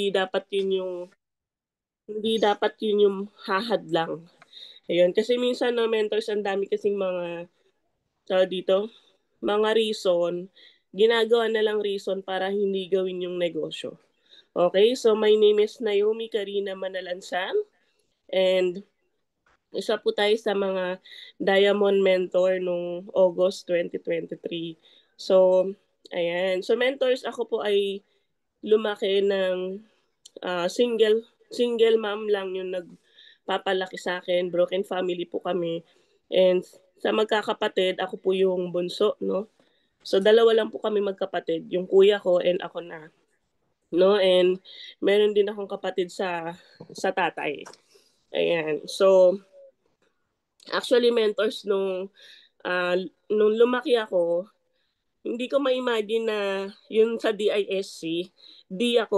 dapat yun yung hindi dapat yun yung hahadlang. Ayun, kasi minsan no, mentors, ang dami kasing mga dito, mga reason, ginagawa na lang reason para hindi gawin yung negosyo. Okay, so my name is Naomi Karina Manalansan and isa po tayo sa mga Diamond Mentor nung August 2023. So, ayan. So, mentors, ako po ay lumaki ng single mom lang yung nagpapalaki sa akin. Broken family po kami. And sa magkakapatid, ako po yung bunso, no? So, dalawa lang po kami magkapatid. Yung kuya ko and ako na. No? And meron din akong kapatid sa tatay. Ayan. So, actually, mentors, nung lumaki ako, hindi ko ma-imagine na yun sa DISC, D at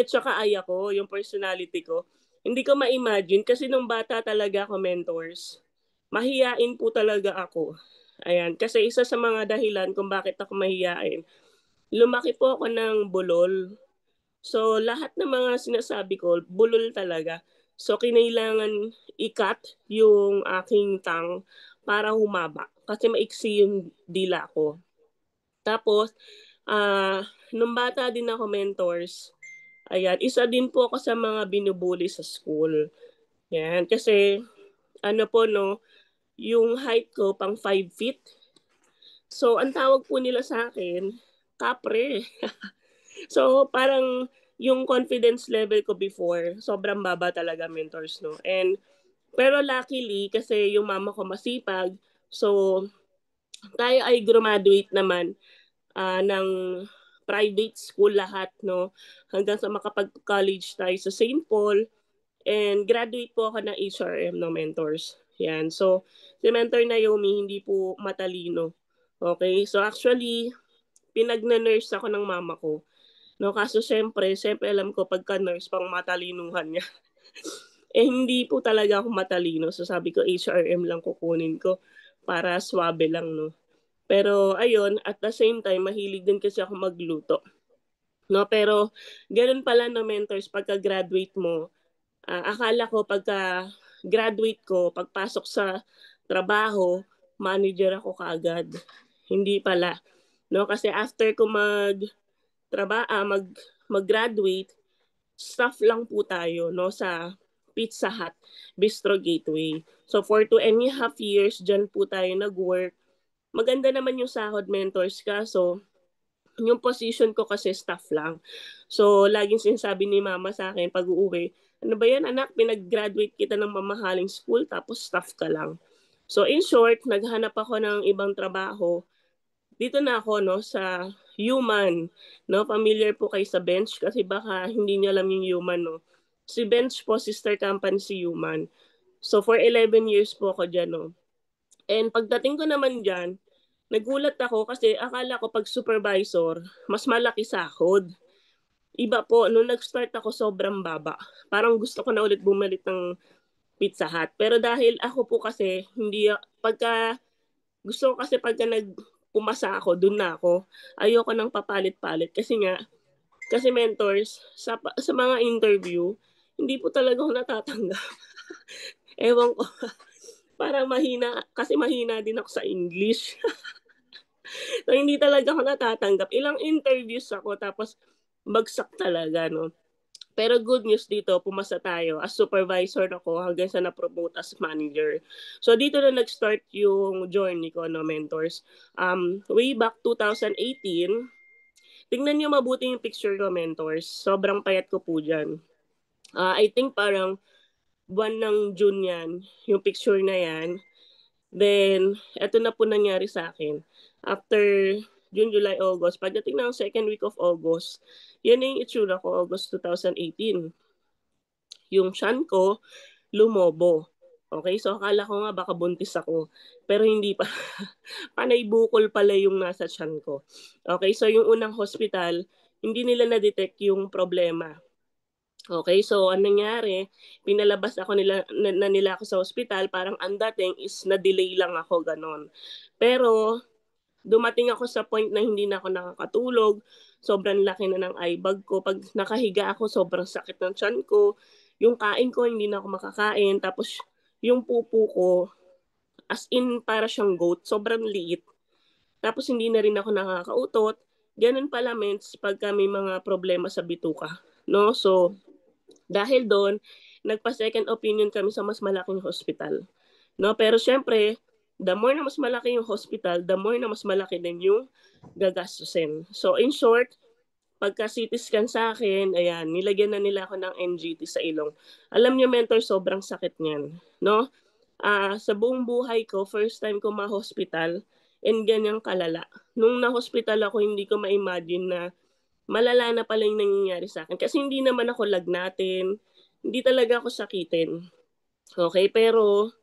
saka I ako, yung personality ko. Hindi ko ma-imagine kasi nung bata talaga ako, mentors, mahiyain po talaga ako. Ayan, kasi isa sa mga dahilan kung bakit ako mahiyain, lumaki po ako ng bulol. So, lahat ng mga sinasabi ko, bulol talaga. So, kinailangan i-cut yung aking tongue para humaba. Kasi maiksi yung dila ko. Tapos, nung bata din ako, mentors, ayan, isa din po ako sa mga binubuli sa school. Yan, kasi, ano po, no, yung height ko, pang 5 feet. So, ang tawag po nila sa akin, kapre. So, parang yung confidence level ko before, sobrang baba talaga, mentors, no? Pero luckily, kasi yung mama ko masipag, so, tayo ay graduate naman ng private school lahat, no? Hanggang sa makapag-college tayo sa St. Paul. And graduate po ako ng HRM, no, mentors. Yan. So, si Mentor Naomi, hindi po matalino. Okay? So, actually, pinag-nurse ako ng mama ko. No, kaso syempre alam ko pagka-nurse, pang matalinuhan niya. Hindi po talaga ako matalino. So, sabi ko, HRM lang kukunin ko para swabe lang, no? Pero ayun, at the same time, mahilig din kasi ako magluto. No, pero ganun pala, no, mentors, pagka-graduate mo, akala ko pagka graduate ko, pagpasok sa trabaho, manager ako kaagad. Hindi pala. No, kasi after ko mag-graduate, staff lang po tayo, no, sa Pizza Hut, Bistro Gateway. So for 2.5 years, dyan po tayo nag-work. Maganda naman yung sahod, mentors, kaso yung position ko kasi staff lang. So, laging sinasabi ni mama sa akin pag uuwi, ano ba yan anak, pinag-graduate kita ng mamahaling school tapos staff ka lang. So, in short, naghanap ako ng ibang trabaho. Dito na ako, no, sa Human. No, familiar po kayo sa Bench kasi baka hindi niyo alam yung Human, no. Si Bench po, sister company si Human. So, for 11 years po ako dyan, no. And pagdating ko naman dyan, nagulat ako kasi akala ko pag supervisor, mas malaki sahod. Iba po, nung nag-start ako, sobrang baba. Parang gusto ko na ulit bumalik ng Pizza Hut. Pero dahil ako po kasi, hindi, pagka, gusto ko kasi pagka pumasa ako, dun na ako. Ayoko nang papalit-palit. Kasi mentors, sa mga interview, hindi po talaga ako natatanggap. Ewan ko, parang mahina din ako sa English. So, hindi talaga ako natatanggap. Ilang interviews ako, tapos bagsak talaga, no? Pero good news dito, pumasa tayo. As supervisor ako hanggang sa na-promote as manager. So, dito na nag-start yung journey ko, no, mentors. Way back 2018, tingnan nyo mabuti yung picture ko, mentors. Sobrang payat ko po dyan. I think parang buwan ng June yan, yung picture na yan. Then, eto na po nangyari sa akin. After June, July, August, pagdating ng second week of August, yan na yung itsura ko, August 2018. Yung tiyan ko, lumobo. Okay, so akala ko nga baka buntis ako. Pero hindi pa. Panay bukol pala yung nasa tiyan ko. Okay, so yung unang hospital, hindi nila na-detect yung problema. Okay, so anong nangyari, pinalabas ako nila ako sa ospital, parang ang dating is na-delay lang ako, ganon. Pero dumating ako sa point na hindi na ako nakakatulog. sobrang laki na ng eye bag ko. Pag nakahiga ako, sobrang sakit ng tiyan ko. Yung kain ko, hindi na ako makakain. Tapos, yung pupo ko, as in para siyang goat, sobrang liit. Tapos hindi na rin ako nakakautot. Ganun pala, mens, pagka may mga problema sa bituka. No? So, dahil doon, nagpa-second opinion kami sa mas malaking hospital. No? Pero syempre, the more na mas malaki yung hospital, the more na mas malaki din yung gagastusin. So, in short, pagka CT scan sa akin, ayan, nilagyan na nila ako ng NGT sa ilong. Alam niyo, mentor, sobrang sakit niyan. No? Sa buong buhay ko, first time ko ma-hospital, and ganyang kalala. Nung na-hospital ako, hindi ko ma-imagine na malala na pala yung nangyayari sa akin. Kasi hindi naman ako lagnatin, hindi talaga ako sakitin. Okay, pero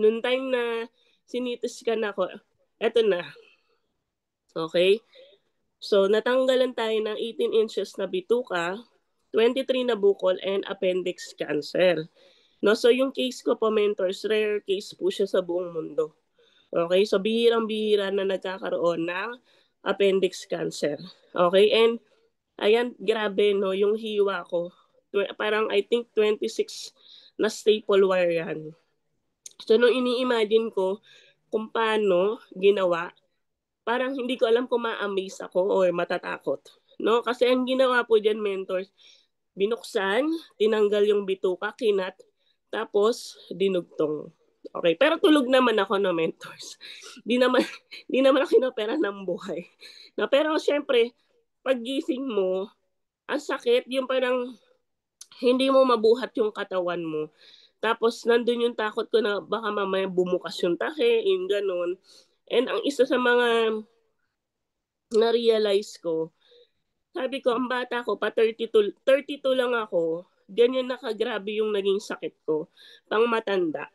nung time na sinitiskan ako, eto na. Okay? So, natanggalan tayo ng 18 inches na bituka, 23 na bukol, and appendix cancer. No, so yung case ko po, mentors, rare case po siya sa buong mundo. Okay, so bihirang-bihira na nagkakaroon ng appendix cancer. Okay, and ayan, grabe, no, yung hiwa ko. Parang I think 26 na staple wire yan. So nung ini-imagine ko kung paano ginawa, parang hindi ko alam kung ma-amaze ako or matatakot. No? Kasi ang ginawa po dyan, mentors, binuksan, tinanggal yung bituka, kinat, tapos dinugtong. Okay, pero tulog naman ako, no, mentors. Di naman di naman ako inopera ng buhay. No, pero syempre, paggising mo, ang sakit, yung parang hindi mo mabuhat yung katawan mo. Tapos nandun yung takot ko na baka mamaya bumukas yung tahe, yung ganun. And ang isa sa mga na-realize ko, sabi ko, ang bata ko, pa 32 lang ako, ganyan na kagrabe yung naging sakit ko, pang matanda.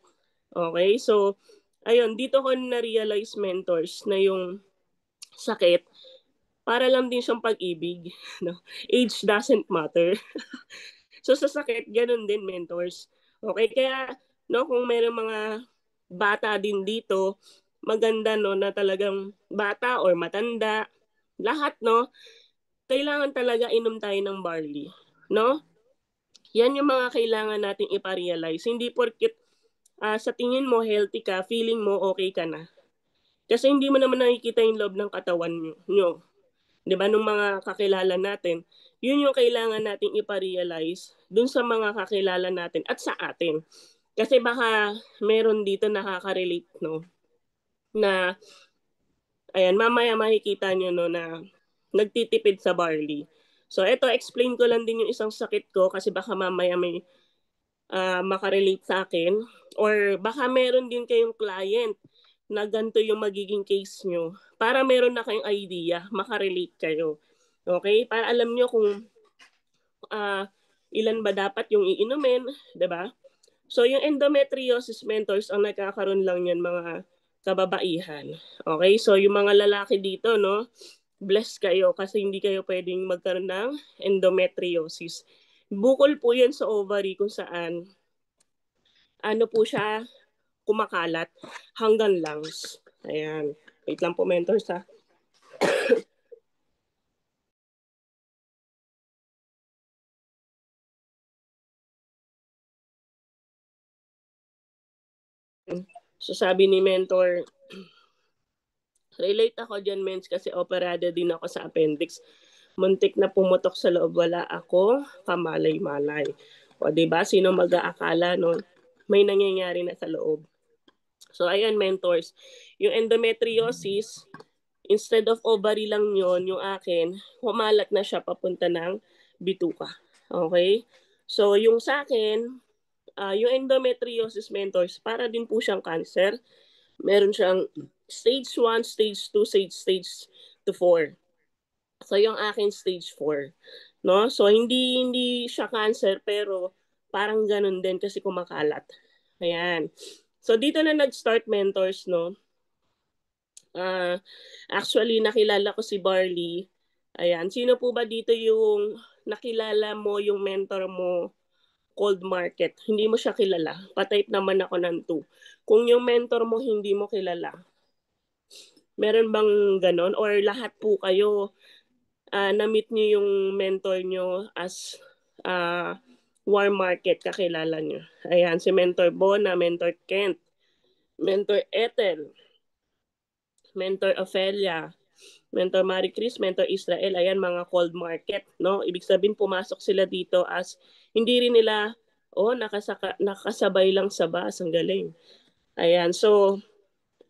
Okay, so, ayun, dito ko na-realize, mentors, na yung sakit, para lang din siyang pag-ibig. No? Age doesn't matter. So, sa sakit, ganun din, mentors. Okay, kaya, no, kung mayroong mga bata din dito, maganda, no, na talagang bata or matanda, lahat, no, kailangan talaga inom tayo ng barley. No? Yan yung mga kailangan nating iparealize. Hindi porkit sa tingin mo healthy ka, feeling mo okay ka na. Kasi hindi mo naman nakikita yung loob ng katawan nyo. 'Di ba, nung mga kakilala natin, yun yung kailangan nating iparealize dun sa mga kakilala natin at sa atin. Kasi baka meron dito nakaka-relate, no, na ayan, mamaya makikita nyo, no, na nagtitipid sa barley. So eto, explain ko lang din yung isang sakit ko kasi baka mamaya may makarelate sa akin, or baka meron din kayong client na ganito yung magiging case nyo para meron na kayong idea, makarelate kayo. Okay? Para alam nyo kung uh, ilan ba dapat yung iinumin, 'di ba? So yung endometriosis, mentors, ang nagkakaroon lang yan mga kababaihan. Okay? So yung mga lalaki dito, no, blessed kayo kasi hindi kayo pwedeng magkaroon ng endometriosis. Bukol po yan sa ovary kung saan ano po siya, kumakalat hanggang lungs. Ayan. Wait lang po, mentors, ha. So sabi ni mentor, relate ako dyan, mens, kasi operada din ako sa appendix. Muntik na pumutok sa loob, wala ako kamalay-malay. O, diba? Sino mag-aakala, no? May nangyayari na sa loob. So, ayan, mentors. Yung endometriosis, instead of ovary lang yon, yung akin, humalat na siya papunta ng bituka. Okay? So, yung sa akin, yung endometriosis, mentors, para din po siyang cancer. Meron siyang stage 1, stage 2, stage to 4. So, yung akin stage 4. No? So, hindi siya cancer, pero parang ganun din kasi kumakalat. Ayan. So, dito na nag-start, mentors, no? Actually, nakilala ko si Barley. Ayan. Sino po ba dito yung nakilala mo, yung mentor mo, cold market? Hindi mo siya kilala. Patype naman ako ng 2. Kung yung mentor mo hindi mo kilala, meron bang ganon? Or lahat po kayo na-meet niyo yung mentor niyo as War Market, kakilala niyo. Ayan, si Mentor Bona, Mentor Kent, Mentor Ethel, Mentor Ophelia, Mentor Marie Chris, Mentor Israel, ayan mga cold market, no? Ibig sabihin pumasok sila dito as hindi rin nila nakasabay lang sa bus, ang galing. Ayan, so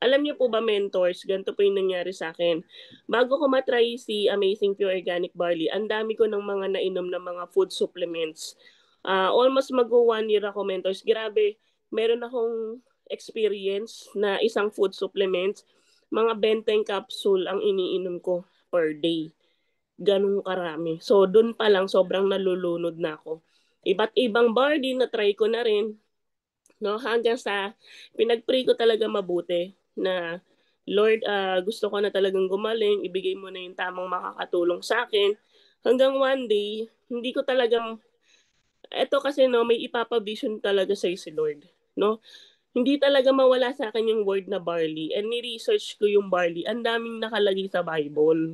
alam niyo po ba mentors, ganito po yung nangyari sa akin. Bago ko matry si Amazing Pure Organic Barley, ang dami ko ng mga nainom na mga food supplements. Almost mag-1 year ako mentors. Grabe, meron akong experience na isang food supplements, mga 20 capsule ang iniinom ko per day. Ganun karami. So, dun pa lang, sobrang nalulunod na ako. Iba't ibang barley na try ko na rin, no, hanggang sa pinag-pray ko talaga mabuti na Lord, gusto ko na talagang gumaling, ibigay mo na yung tamang makakatulong sa akin. Hanggang one day, hindi ko talagang, eto kasi no, may ipapavision talaga sa si Lord. No? Hindi talaga mawala sa akin yung word na barley. And ni-research ko yung barley. Ang daming nakalagay sa Bible.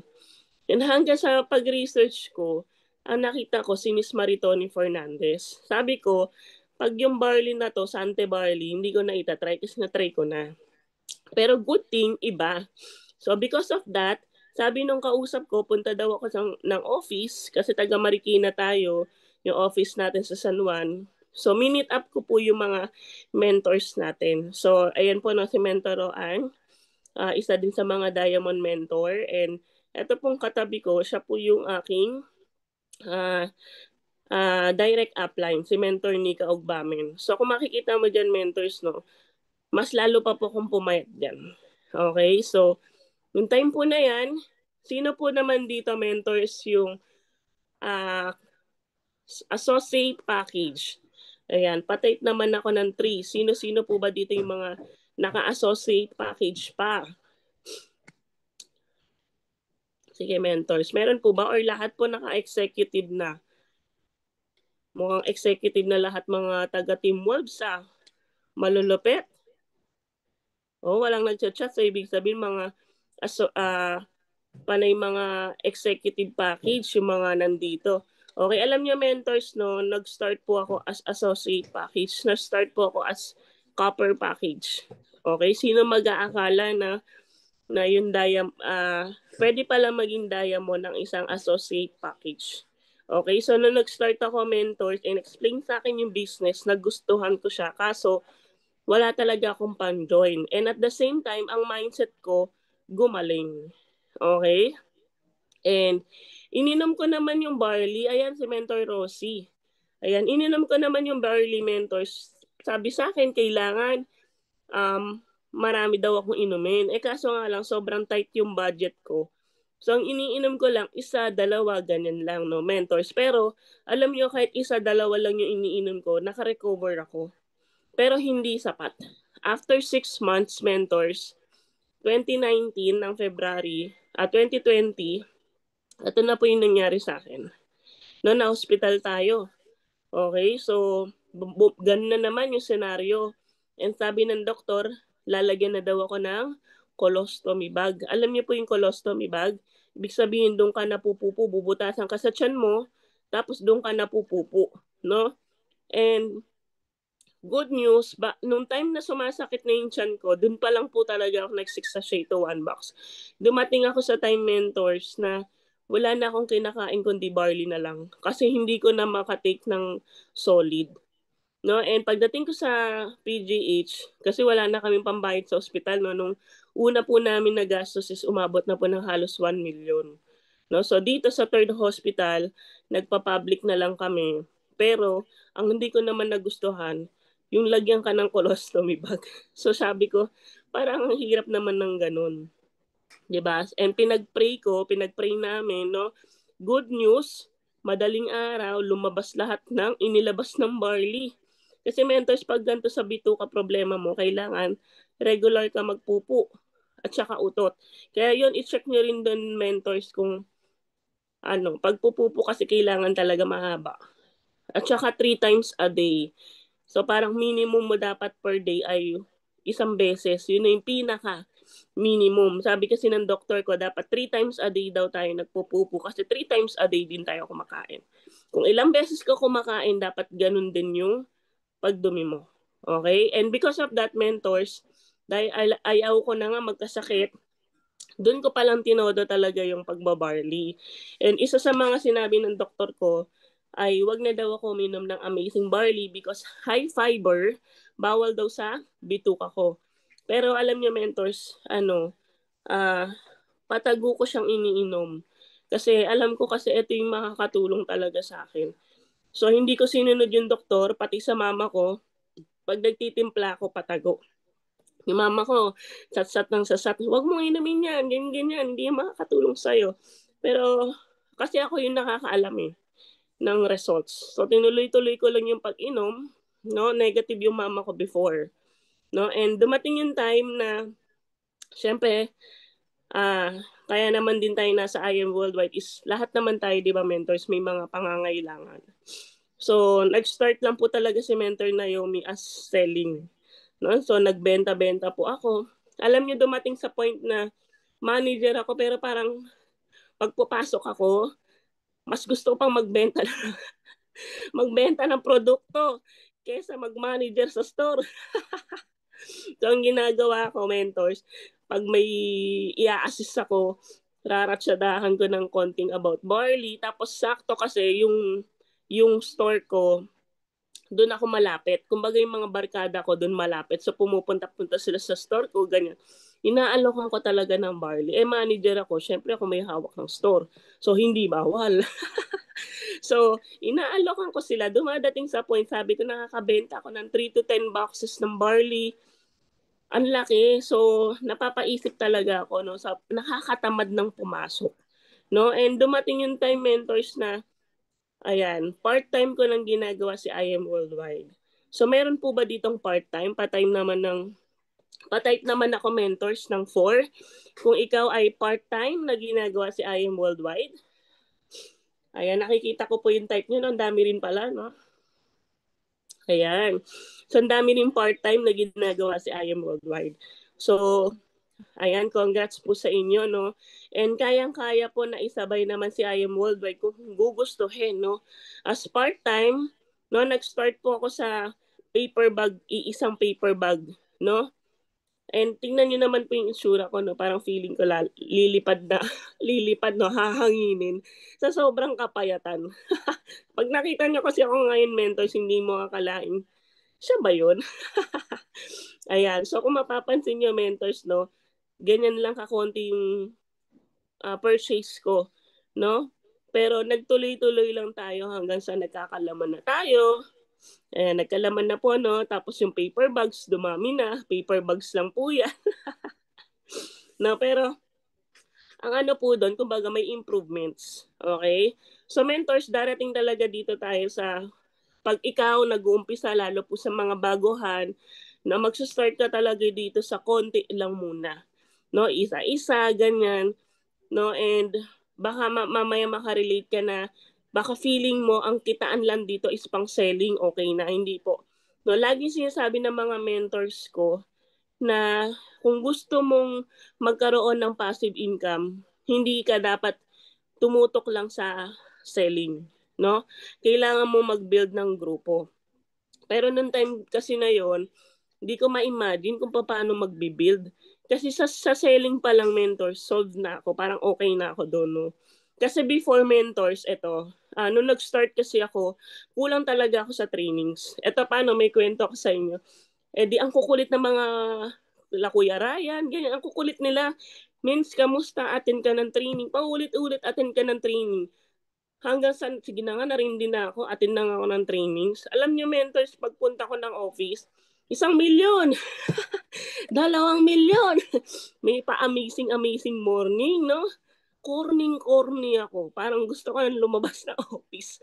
And hanggang sa pag-research ko, ang nakita ko si Miss Maritoni Fernandez. Sabi ko, pag yung barley na to, Sante Barley, hindi ko na itatry kasi na-try ko na. Pero good thing, iba. So because of that, sabi nung kausap ko, punta daw ako ng office kasi taga Marikina tayo, yung office natin sa San Juan. So minute up ko po yung mga mentors natin. So ayan po no, si Mentor Roan, isa din sa mga Diamond Mentor. And ito pong katabi ko, siya po yung aking uh, direct upline, si Mentor Nika Ogbamen. So kung makikita mo dyan mentors, no, mas lalo pa po kung pumayat dyan. Okay, so yung time po na yan, sino po naman dito mentors yung uh, associate package? Ayan, patake naman ako ng 3. Sino-sino po ba dito yung mga naka-associate package pa? Sige, mentors. Meron po ba or lahat po naka-executive na? Mukhang executive na lahat mga taga-Team Wolves malulupit. Walang nagchat-chat. So, ibig sabihin mga panay mga executive package yung mga nandito. Okay, alam niyo mentors, no, nag-start po ako as associate package. Nag-start po ako as copper package. Okay, sino mag-aakala na yung pwede pala maging diamond ng isang associate package. Okay, so nung nag-start ako mentors and explain sa akin yung business, nagustuhan ko siya. Kaso, wala talaga akong pan-join. And at the same time, ang mindset ko, gumaling. Okay? And ininom ko naman yung barley. Ayan, si Mentor Rosie. Ayan, ininom ko naman yung barley mentors. Sabi sa akin, kailangan marami daw akong inumin. Kaso nga lang, sobrang tight yung budget ko. So, ang iniinom ko lang, isa, dalawa, ganyan lang, no, mentors. Pero, alam nyo, kahit isa, dalawa lang yung iniinom ko, nakarecover ako. Pero hindi sapat. After 6 months, mentors, 2019 ng February, 2020, ito na po yung nangyari sa akin. No, na-hospital tayo. Okay, so ganun na naman yung senaryo. And sabi ng doktor, lalagyan na daw ako ng colostomy bag. Alam niyo po yung colostomy bag? Ibig sabihin, doon ka napupupo, bubutasan ka sa tiyan mo, tapos doon ka napupupo. No? And good news, nung time na sumasakit na yung tiyan ko, dun pa lang po talaga ako nag-6 to 1 box. Dumating ako sa time mentors na wala na akong kinakain kundi barley na lang. Kasi hindi ko na makatake ng solid. No? And pagdating ko sa PGH, kasi wala na kaming pambayad sa ospital, no? Nung una po namin na gastos is umabot na po ng halos 1 million. No? So dito sa third hospital, nagpa-public na lang kami. Pero ang hindi ko naman nagustuhan, yung lagyan ka ng colostomy bag. So sabi ko, parang ang hirap naman ng ganun. 'Di ba? And pinag-pray namin, no? Good news, madaling araw, lumabas lahat ng inilabas ng barley. Kasi mentors, pag ganito sa bituka problema mo, kailangan regular ka magpupo at saka utot. Kaya yun, i-check nyo rin doon mentors kung pagpupupo kasi kailangan talaga mahaba. At saka 3 times a day. So parang minimum mo dapat per day ay isang beses. Yun na yung pinaka. minimum. Sabi kasi ng doktor ko, dapat 3 times a day daw tayo nagpupupo kasi 3 times a day din tayo kumakain. Kung ilang beses ka kumakain, dapat ganun din yung pagdumi mo. Okay? And because of that, mentors, dahil ayaw ko na nga magkasakit, doon ko palang tinodo talaga yung pagbabarley. And isa sa mga sinabi ng doktor ko ay wag na daw ako uminom ng amazing barley because high fiber, bawal daw sa bituka ko. Pero alam niyo mentors, patago ko siyang iniinom. Kasi alam ko kasi ito yung makakatulong talaga sa akin. So hindi ko sinunod yung doktor, pati sa mama ko, pag nagtitimpla ako, patago. Yung mama ko, sat-sat ng sasat, huwag mo inumin yan, ganyan, hindi yan makakatulong sa'yo. Pero kasi ako yung nakakaalam ng results. So tinuloy-tuloy ko lang yung pag-inom, no? Negative yung mama ko before. No? And dumating yung time na, syempre, kaya naman din tayo nasa I Am Worldwide is lahat naman tayo, di ba, mentors, may mga pangangailangan. So, nag-start lang po talaga si Mentor Naomi as selling. No? So, nagbenta-benta po ako. Alam niyo, dumating sa point na manager ako, pero parang pagpapasok ako, mas gusto ko pang magbenta, magbenta ng produkto kaysa mag-manager sa store. So, ang ginagawa ko, mentors, pag may i-assist ako, raratsadahan ko ng konting about barley. Tapos, sakto kasi yung store ko, doon ako malapit. Kumbaga yung mga barkada ko doon malapit. So, pumupunta-punta sila sa store ko, ganyan. Inaalokan ko talaga ng barley. Manager ako. Syempre ako may hawak ng store. So, hindi bawal. So, inaalokan ko sila. Dumadating sa point, sabi ko, nakakabenta ako ng 3 to 10 boxes ng barley. Ang laki. So, napapaisip talaga ako, no? Sa, nakakatamad ng pumasok. No? And dumating yung time, mentors, na ayan, part-time ko lang ginagawa si I Am Worldwide. So, meron po ba ditong part-time? Pa-type naman ako, mentors, ng 4. Kung ikaw ay part-time na ginagawa si I Am Worldwide. Ayan, nakikita ko po yung type nyo. No? Ang dami rin pala, no? Ayan. So, ang dami rin part-time na ginagawa si I Am Worldwide. So, ayan, congrats po sa inyo, no? And kayang-kaya po na isabay naman si I Am Worldwide kung gugustuhin, no? As part-time, no, nag-start po ako sa paper bag, iisang paper bag, no? And tingnan niyo naman po yung itsura ko, no? Parang feeling ko lilipad na, lilipad, no? Hahanginin sa sobrang kapayatan. Pag nakita niyo kasi ako ngayon, mentors, hindi mo akalain, siya ba yun? Ayan. So, kung mapapansin niyo, mentors, no? Ganyan lang kakonti yung purchase ko, no? Pero nagtuloy-tuloy lang tayo hanggang sa nagkakalaman na tayo. Nagkalaman na po, no? Tapos yung paper bags, dumami na. Paper bags lang po yan. No, pero ang ano po doon, kumbaga may improvements. Okay? So mentors, darating talaga dito tayo sa pag ikaw nag-uumpisa, lalo po sa mga baguhan, na magsa-start ka talaga dito sa konti lang muna. No, isa-isa, ganyan. No, and baka mamaya makarelate ka na baka feeling mo ang kitaan lang dito is pang selling, okay na, hindi po. No, lagi sinasabi ng mga mentors ko na kung gusto mong magkaroon ng passive income, hindi ka dapat tumutok lang sa selling, no? Kailangan mo mag-build ng grupo. Pero nung time kasi na yon, hindi ko ma-imagine kung paano magbi-build. Kasi sa selling pa lang, mentors, solved na ako. Parang okay na ako doon, no? Kasi before, mentors, nung nag-start kasi ako, kulang talaga ako sa trainings. Ito paano, may kwento ko sa inyo. Di ang kukulit ng mga Kuya Ryan, ganyan, ang kukulit nila. Means, kamusta, attend ka ng training? Paulit-ulit, attend ka ng training. Hanggang sa, sige na nga, narindi na ako, attend na nga ako ng trainings. Alam niyo, mentors, pagpunta ko ng office, 1 milyon, 2 milyon. May pa-amazing morning, no? Corny ako. Parang gusto ko nang lumabas ng office.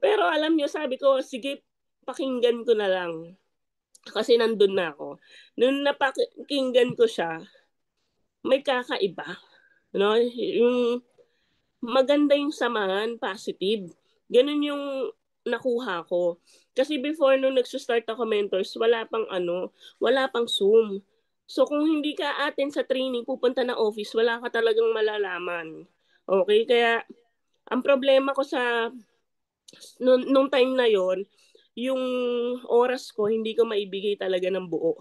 Pero alam niyo, sabi ko, sige, pakinggan ko na lang. Kasi nandun na ako. Nung napakinggan ko siya, may kakaiba. No? Yung maganda yung samahan, positive. Ganun yung nakuha ko. Kasi before nung nagsa-start ako, mentors, wala pang Zoom. So kung hindi ka attend sa training, pupunta ng office, wala ka talagang malalaman. Okay? Kaya ang problema ko sa nung time na yon, yung oras ko hindi ko maibigay talaga ng buo.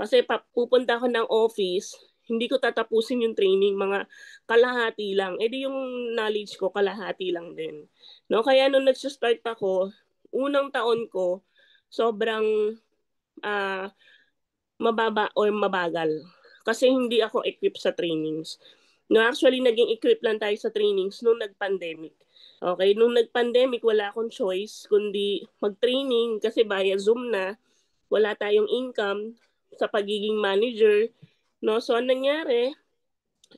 Kasi pupunta ako ng office, hindi ko tatapusin yung training, mga kalahati lang. Eh di yung knowledge ko, kalahati lang din. No? Kaya nung nag-start ako, unang taon ko, sobrang ah, mababa or mabagal. Kasi hindi ako equipped sa trainings. No, actually, naging equipped lang tayo sa trainings nung nag-pandemic. Okay, nung nag-pandemic, wala akong choice kundi mag-training kasi via Zoom na, wala tayong income sa pagiging manager. No? So, anong nangyari,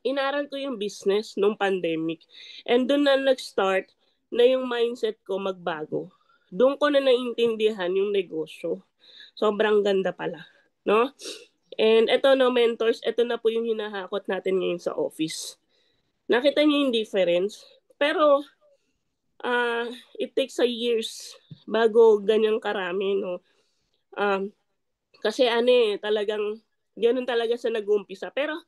inaral ko yung business nung pandemic. And doon na nag-start na yung mindset ko magbago. Doon ko na naintindihan yung negosyo. Sobrang ganda pala. No? And eto no, mentors, eto na po yung hinahakot natin ngayon sa office. Nakita niyo yung difference? Pero it takes a years bago ganyang karami, no? Um, Kasi ano talagang ganun talaga sa nag-uumpisa. Pero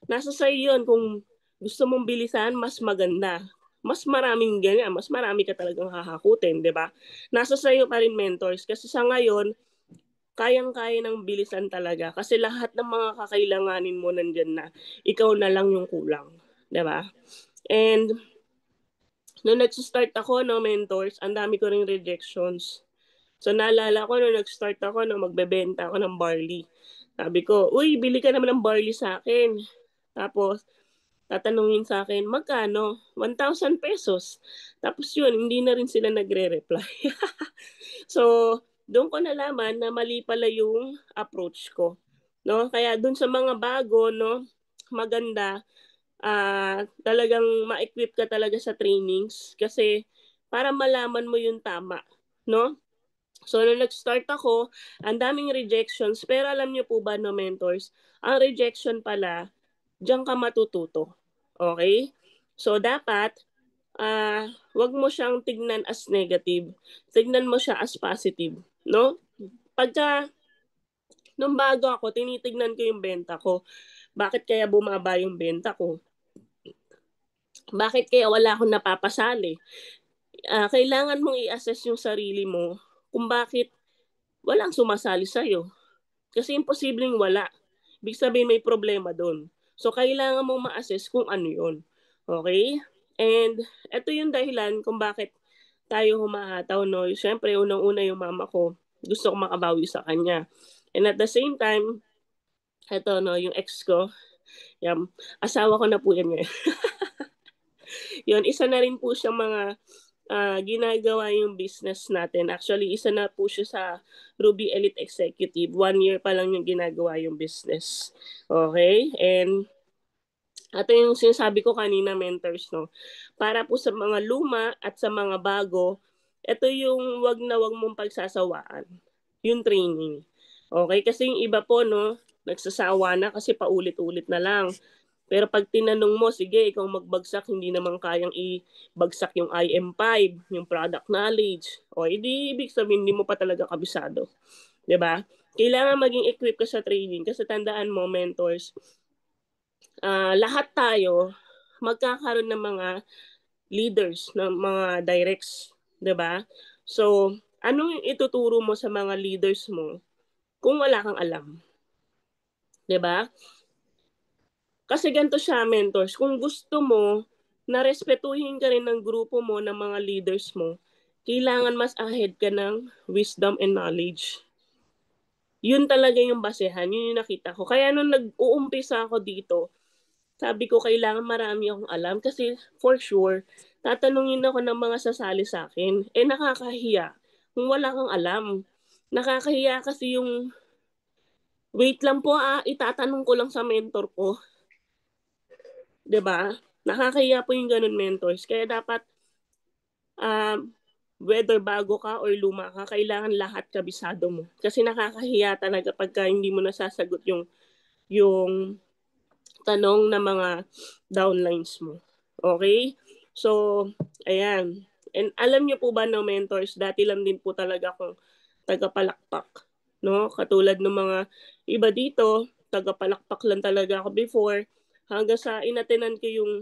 nasa sa'yo yun kung gusto mong bilisan, mas maganda. Mas maraming ganyan, mas marami ka talagang hahakutin, di ba? Nasa sa'yo pa rin mentors. Kasi sa ngayon, kayang-kaya ng bilisan talaga. Kasi lahat ng mga kakailanganin mo nandyan na. Ikaw na lang yung kulang. Di ba? And nung nag-start ako, no, mentors, ang dami ko ring rejections. So naalala ko nung nag-start ako, no, magbebenta ako ng barley. Sabi ko, uy, bili ka naman ng barley sa akin. Tapos, tatanungin sa akin, magkano? 1,000 pesos. Tapos yun, hindi na rin sila nagre-reply. So, doon ko nalaman na mali pala yung approach ko. No? Kaya doon sa mga bago, no, maganda, talagang ma-equip ka talaga sa trainings kasi para malaman mo yung tama. No? So, nung nag-start ako, ang daming rejections. Pero alam niyo po ba, no, mentors, ang rejection pala, diyan ka matututo. Okay? So, dapat, wag mo siyang tignan as negative. Tignan mo siya as positive. No? Pagka, nung bago ako, tinitignan ko yung benta ko. Bakit kaya bumaba yung benta ko? Bakit kaya wala akong napapasali? Kailangan mong i-assess yung sarili mo kung bakit walang sumasali sa'yo. Kasi imposibleng wala. Ibig sabihin may problema doon. So, kailangan mong ma-assess kung ano yun. Okay? And ito yung dahilan kung bakit tayo humahataw, no? Siyempre, unang-una yung mama ko. Gusto ko makabawi sa kanya. And at the same time, ito, no, yung ex ko, yan, asawa ko na po yan ngayon. Yun, isa na rin po siyang mga ginagawa yung business natin. Actually, isa na po siya sa Ruby Elite Executive. 1 year pa lang yung ginagawa yung business. Okay? And ito yung sinasabi ko kanina, mentors, no? Para po sa mga luma at sa mga bago, ito yung wag na wag mong pagsasawaan. Yung training. Okay? Kasi yung iba po, no, nagsasawa na kasi paulit-ulit na lang. Pero pag tinanong mo, sige, ikaw magbagsak, hindi naman kayang ibagsak yung IM5, yung product knowledge. O, hindi ibig sabihin, hindi mo pa talaga kabisado. 'Di ba? Kailangan maging equipped ka sa training kasi tandaan mo, mentors, lahat tayo magkakaroon ng mga leaders, ng mga directs. 'Di ba? So, anong ituturo mo sa mga leaders mo kung wala kang alam? 'Di ba? Kasi ganito siya, mentors. Kung gusto mo na respetuhin ka rin ng grupo mo, ng mga leaders mo, kailangan mas ahead ka ng wisdom and knowledge. Yun talaga yung basehan, yun yung nakita ko. Kaya nung nag-uumpisa ako dito, sabi ko kailangan marami akong alam kasi for sure, tatanungin ako ng mga sasali sa akin. Eh nakakahiya kung wala kang alam. Nakakahiya kasi yung wait lang po itatanong ko lang sa mentor ko. 'Di ba? Nakakahiya po yung ganun, mentors. Kaya dapat whether bago ka or luma ka, kailangan lahat kabisado mo. Kasi nakakahiya talaga pagka hindi mo nasasagot yung tanong ng mga downlines mo. Okay? So, ayan. And alam niyo po ba, no, mentors, dati lang din po talaga akong tagapalakpak. No? Katulad ng mga iba dito, Taga-palakpak lang talaga ako before. Hanggang sa inatenan ko yung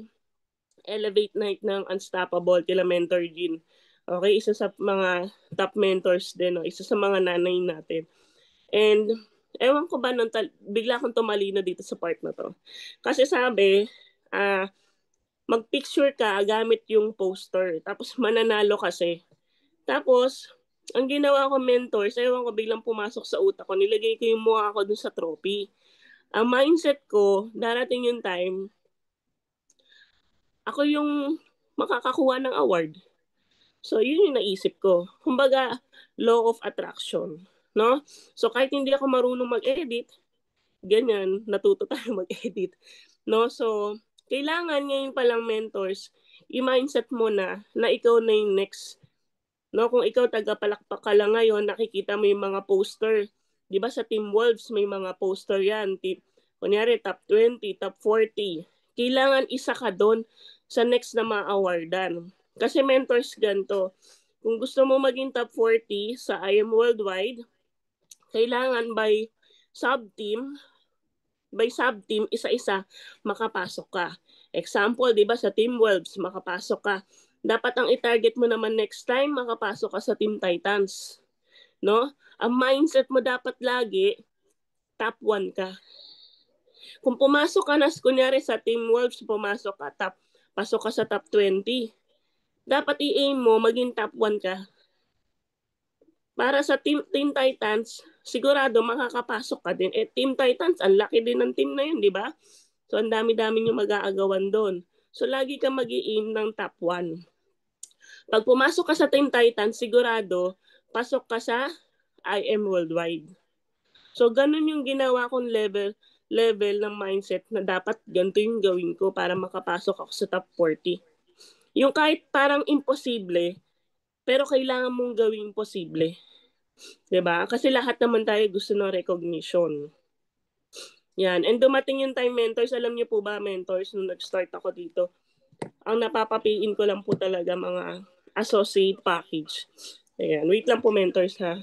Elevate Night ng Unstoppable kila Mentor Jean. Okay, isa sa mga top mentors din, no? Isa sa mga nanay natin. And ewan ko ba nung bigla akong tumalino dito sa part na to. Kasi sabi, mag-picture ka gamit yung poster. Tapos mananalo kasi. Tapos, ang ginawa ko mentors, ewan ko biglang pumasok sa utak ko, nilagay ko yung mukha ko dun sa trophy. Ang mindset ko, darating yung time, ako yung makakakuha ng award. So, yun yung naisip ko. Kumbaga, law of attraction. No? So, kahit hindi ako marunong mag-edit, ganyan, natuto tayo mag-edit. No? So, kailangan ngayon palang mentors, i-mindset mo na ikaw na yung next. No? Kung ikaw taga-palakpak ka lang ngayon, nakikita mo yung mga poster. Di ba sa Team Wolves, may mga poster yan. Kunyari, top 20, top 40. Kailangan isa ka doon sa next na ma-awardan. Kasi mentors ganito, kung gusto mo maging top 40 sa IM Worldwide, kailangan sub-team, isa-isa, makapasok ka. Example, di ba, sa Team Wolves, makapasok ka. Dapat ang i-target mo naman next time, makapasok ka sa Team Titans. No? Ang mindset mo dapat lagi, top 1 ka. Kung pumasok ka na, kunyari sa Team Wolves, pasok ka sa top 20. Dapat i-aim mo, maging top 1 ka. Para sa Team Titans, sigurado makakapasok ka din. Team Titans, ang laki din ng team na yun, di ba? So, ang dami-dami yung mag-aagawan doon. So, lagi kang mag-i-aim ng top 1. Pag pumasok ka sa Team Titans, sigurado, pasok ka sa IM Worldwide. So, ganun yung ginawa kong level ng mindset na dapat ganito yung gawin ko para makapasok ako sa top 40. Yung kahit parang imposible, pero kailangan mong gawing posible. 'Di ba? Kasi lahat naman tayo gusto ng recognition. Yan. And dumating yung time mentors. Alam niyo po ba, mentors, nung nag-start ako dito, ang napapapiin ko lang po talaga mga associate package. Ayan. Wait lang po, mentors, ha?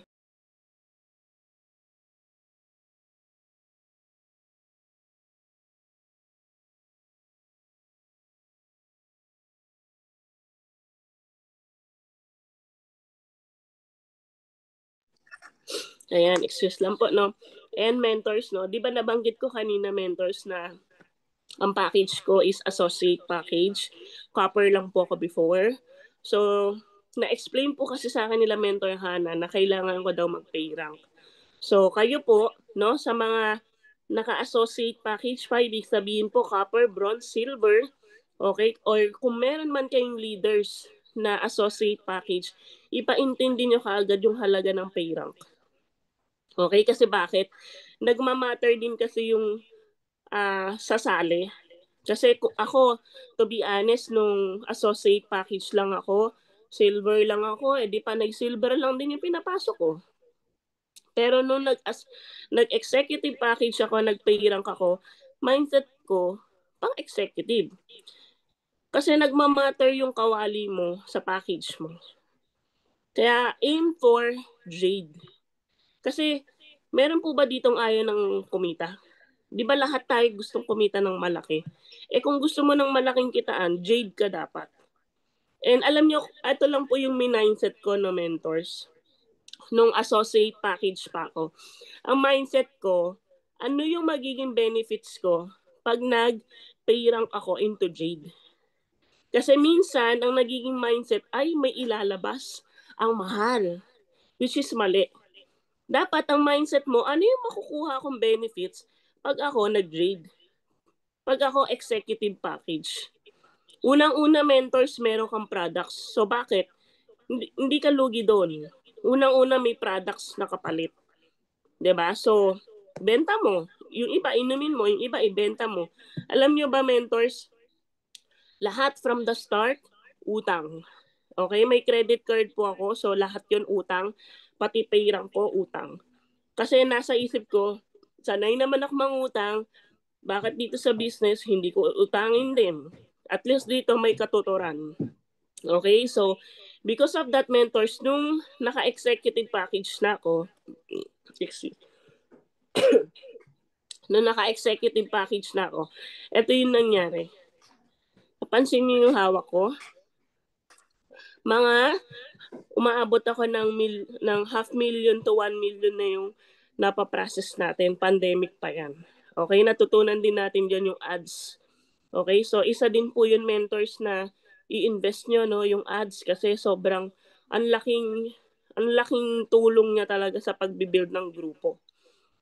Ayan, excuse lang po, no? And mentors, no? Di ba nabanggit ko kanina, mentors, na ang package ko is associate package. Copper lang po ako before. So, na-explain po kasi sa akin nila Mentor Hana na kailangan ko daw mag-pay rank. So, kayo po, no, sa mga naka-associate package pa, ibig sabihin po copper, bronze, silver, okay? Or kung meron man kayong leaders na associate package, ipaintindi nyo kaagad yung halaga ng pay rank. Okay? Kasi bakit? Nagmamatter din kasi yung sasali. Kasi ako, to be honest, nung associate package lang ako, silver lang ako, di pa nag-silver lang din yung pinapasok ko. Pero nung nag-executive package ako, nag-pay rank ako, mindset ko, pang-executive. Kasi nagmamatter yung kawali mo sa package mo. Kaya aim for Jade. Kasi meron po ba ditong ayaw ng kumita? Di ba lahat tayo gustong kumita ng malaki? Kung gusto mo ng malaking kitaan, Jade ka dapat. And alam nyo, ito lang po yung mindset ko, no, mentors. Nung associate package pa ako. Ang mindset ko, ano yung magiging benefits ko pag nag-pay rank ako into Jade? Kasi minsan, ang nagiging mindset ay may ilalabas ang mahal. Which is mali. Dapat ang mindset mo, ano yung makukuha kong benefits pag ako nag-Jade? Pag ako executive package. Unang-una, mentors, meron kang products. So bakit? Hindi ka lugi doon. Unang-una, may products na kapalit. 'Di ba? So, benta mo. Yung iba, inumin mo. Yung iba, ibenta mo. Alam nyo ba, mentors, lahat from the start, utang. Okay? May credit card po ako. So, lahat yon utang. Pati payrang ko, utang. Kasi nasa isip ko, sanay naman ako mangutang, bakit dito sa business, hindi ko utangin din. At least dito may katuturan. Okay, so because of that, mentors, nung naka-executive package na ako, excuse, Nung naka-executive package na ako, ito yung nangyari. Napansin niyo yung hawak ko? Mga umaabot ako ng 500,000 to 1,000,000 na yung napaprocess natin. Pandemic pa yan. Okay, natutunan din natin dyan yung ads. Okay, so isa din po yun, mentors, na i-invest nyo, no, yung ads, kasi sobrang ang laking tulong niya talaga sa pagbibuild ng grupo,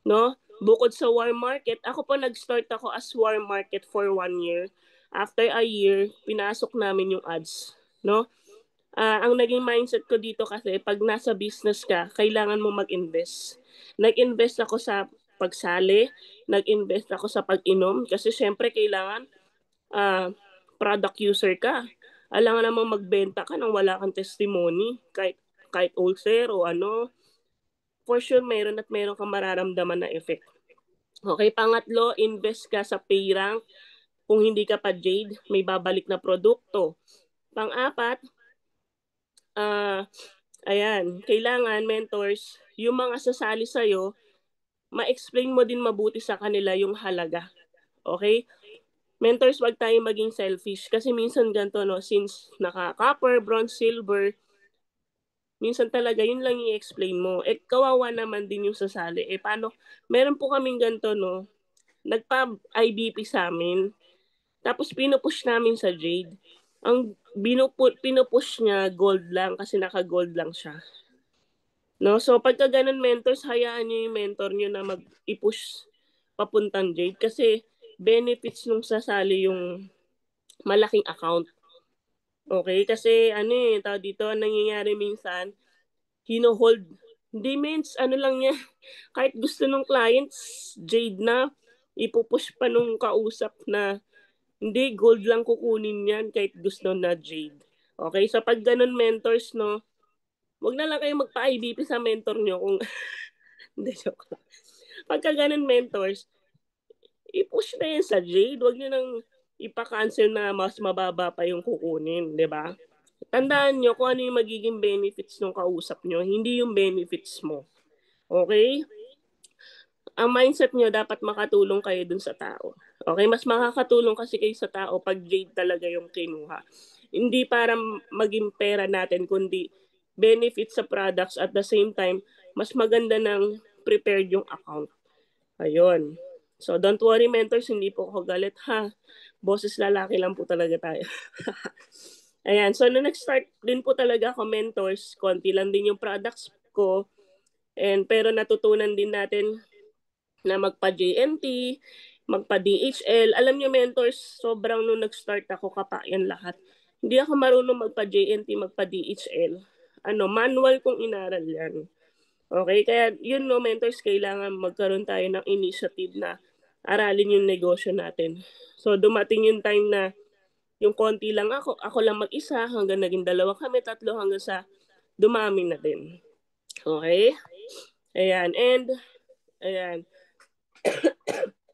no? Bukod sa warm market, ako po nag-start ako as warm market for 1 year. After a year, pinasok namin yung ads, no? Ang naging mindset ko dito, kasi pag nasa business ka, kailangan mo mag-invest. Nag-invest ako sa pagsali, nag-invest ako sa pag-inom, kasi syempre kailangan product user ka. Alam nga namang magbenta ka nang wala kang testimony, kahit ulcer o ano, for sure meron at meron kang mararamdaman na effect. Okay, pangatlo, invest ka sa pay rank. Kung hindi ka pa Jade, may babalik na produkto. Pang-apat, ayan, kailangan mentors, yung mga sasali sa'yo, ma-explain mo din mabuti sa kanila yung halaga. Okay? Mentors, wag tayong maging selfish. Kasi minsan ganito, no, since naka-copper, bronze, silver, minsan talaga yun lang i-explain mo. Eh, kawawa naman din yung sasali. Eh, paano? Meron po kaming ganito, no, nagpa-IBP sa amin, tapos pinupush namin sa Jade. Ang pinupush niya, gold lang, kasi naka-gold lang siya. No? So, pagka ganun, mentors, hayaan niyo yung mentor niyo na mag-i-push papuntang Jade, kasi benefits nung sasali yung malaking account. Okay? Kasi ano tawag dito, nangyayari minsan, hino-hold. Hindi means, ano lang yan, kahit gusto nung clients, Jade na, ipupush pa nung kausap na, hindi, gold lang kukunin yan kahit gusto na Jade. Okay? So, pag ganun, mentors, no, wag na lang kayo magpa-IBP sa mentor nyo kung, hindi, joke lang. Pagka ganun, mentors, i-push na yan sa Jade. Wag nyo nang ipa-cancel na mas mababa pa yung kukunin, di ba? Tandaan nyo kung ano yung magiging benefits ng kausap nyo, hindi yung benefits mo. Okay? Ang mindset nyo, dapat makatulong kayo dun sa tao. Okay? Mas makakatulong kasi kayo sa tao pag Jade talaga yung kinuha. Hindi para maging pera natin, kundi benefits sa products, at the same time, mas maganda ng prepared yung account. Ayun. So, don't worry, mentors, hindi po ako galit, ha? Boses lalaki lang po talaga tayo. Ayan. So, nung nag-start din po talaga ako, mentors, konti lang din yung products ko. Pero natutunan din natin na magpa-JNT, magpa-DHL. Alam niyo, mentors, sobrang nung nag-start ako, kapayan lahat. Hindi ako marunong magpa-JNT, magpa-DHL. Manual kong inaral yan. Okay, kaya yun, no, mentors, kailangan magkaroon tayo ng initiative na aralin yung negosyo natin. So, dumating yung time na yung konti lang ako lang mag-isa, hanggang naging dalawa kami, tatlo, hanggang sa dumami na din. Okay? Ayan, and, ayan.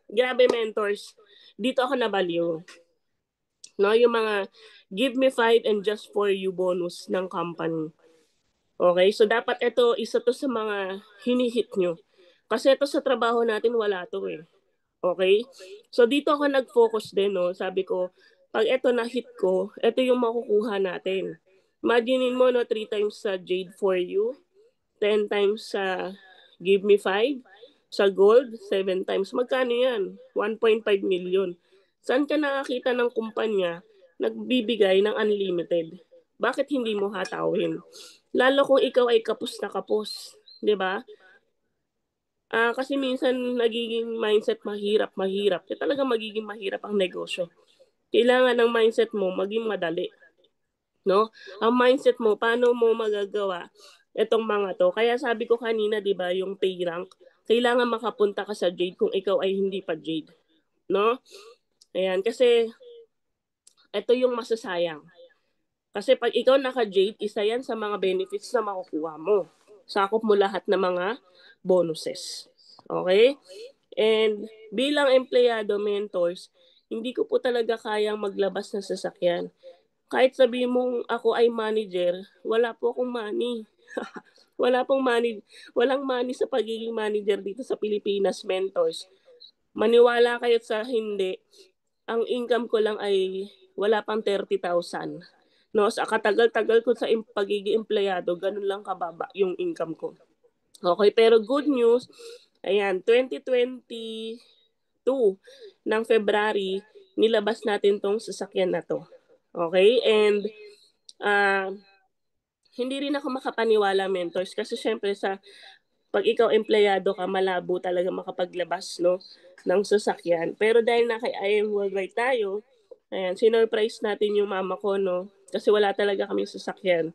Grabe, mentors. Dito ako nabaliw. No, yung mga give me 5 and just for you bonus ng company. Okay, so dapat ito, isa to sa mga hinihit nyo. Kasi ito sa trabaho natin, wala to eh. Okay? So dito ako nag-focus din, no? Sabi ko, pag ito na-hit ko, ito yung makukuha natin. Imaginein mo, no, 3 times sa Jade for you, 10 times sa Give Me 5, sa Gold, 7 times. Magkano yan? 1.5 million. Saan ka nakakita ng kumpanya nagbibigay ng unlimited? Bakit hindi mo hatawin? Lalo kung ikaw ay kapos na kapos, 'di ba? Kasi minsan nagiging mindset mahirap. Kaya talaga magiging mahirap ang negosyo. Kailangan ng mindset mo maging madali, no? Ang mindset mo, paano mo magagawa itong mga to? Kaya sabi ko kanina, 'di ba, yung pay rank, kailangan makapunta ka sa Jade kung ikaw ay hindi pa Jade, no? Ayan, kasi ito yung masasayang. Kasi pag ikaw naka-Jade, isa yan sa mga benefits na makukuha mo. Sakop mo lahat ng mga bonuses. Okay? And bilang empleyado, mentors, hindi ko po talaga kayang maglabas ng sasakyan. Kahit sabihin mong ako ay manager, wala po akong money. Wala pong money, walang money sa pagiging manager dito sa Pilipinas, mentors. Maniwala kayo sa hindi, ang income ko lang ay wala pang 30,000. No, sa katagal-tagal ko sa pagiging empleyado, ganun lang kababa yung income ko. Okay, pero good news, ayan, 2022 ng February, nilabas natin tong sasakyan na to. Okay, and uh, hindi rin ako makapaniwala, mentors, kasi syempre sa pag ikaw empleyado ka, malabo talaga makapaglabas, no, ng sasakyan. Pero dahil na kay I Am Worldwide tayo, ayan, sinurprise natin yung mama ko, no, kasi wala talaga kami sasakyan.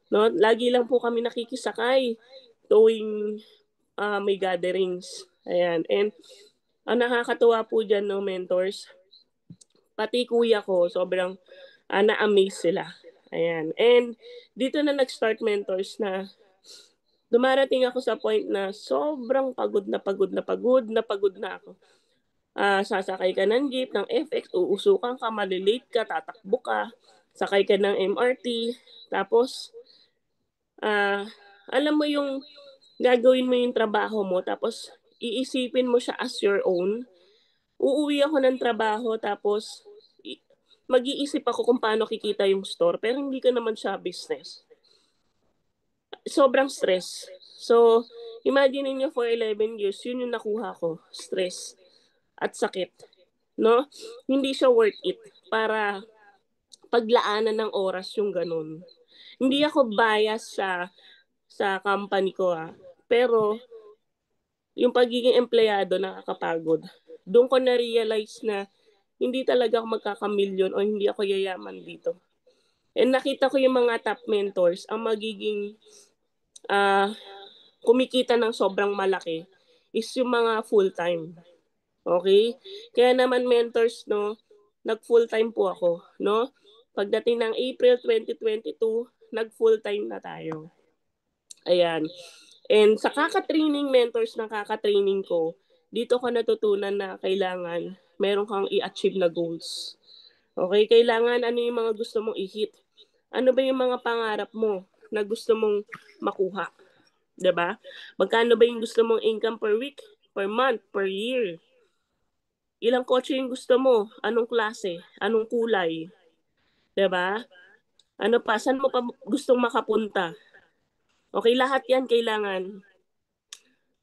No, lagi lang po kami nakikisakay tuwing may gatherings. Ayan. And ang nakakatuwa po dyan, no, mentors, pati kuya ko, sobrang na-amaze sila. Ayan. And dito na nag-start, mentors, na dumarating ako sa point na sobrang pagod na pagod na pagod na pagod na ako. Sasakay ka ng jeep, ng FX, uusukan ka, malilate ka, tatakbo ka, sakay ka ng MRT, tapos alam mo yung gagawin mo yung trabaho mo, tapos iisipin mo siya as your own. Uuwi ako ng trabaho, tapos mag-iisip ako kung paano kikita yung store, pero hindi ko naman siya business. Sobrang stress. So, imagine niyo for 11 years, yun yung nakuha ko, stress at sakit. No? Hindi siya worth it para paglaanan ng oras yung ganun. Hindi ako bias sa company ko, pero yung pagiging empleyado nakakapagod. Doon ko na-realize na hindi talaga ako magkakamilyon o hindi ako yayaman dito. And nakita ko yung mga top mentors ang magiging ah kumikita ng sobrang malaki is yung mga full-time. Okay? Kaya naman, mentors, no, nag-full-time po ako, no? Pagdating ng April 2022, nag-full-time na tayo. Ayan. And sa kaka-training, mentors, ng kaka-training ko, dito ko natutunan na kailangan meron kang i-achieve na goals. Okay? Kailangan ano yung mga gusto mong i-hit. Ano ba yung mga pangarap mo na gusto mong makuha? 'Di ba? Magkano ba yung gusto mong income per week, per month, per year? Ilang kotse yung gusto mo? Anong klase? Anong kulay? 'Di ba? Ano pa? Saan mo pa gustong makapunta? Okay, lahat yan kailangan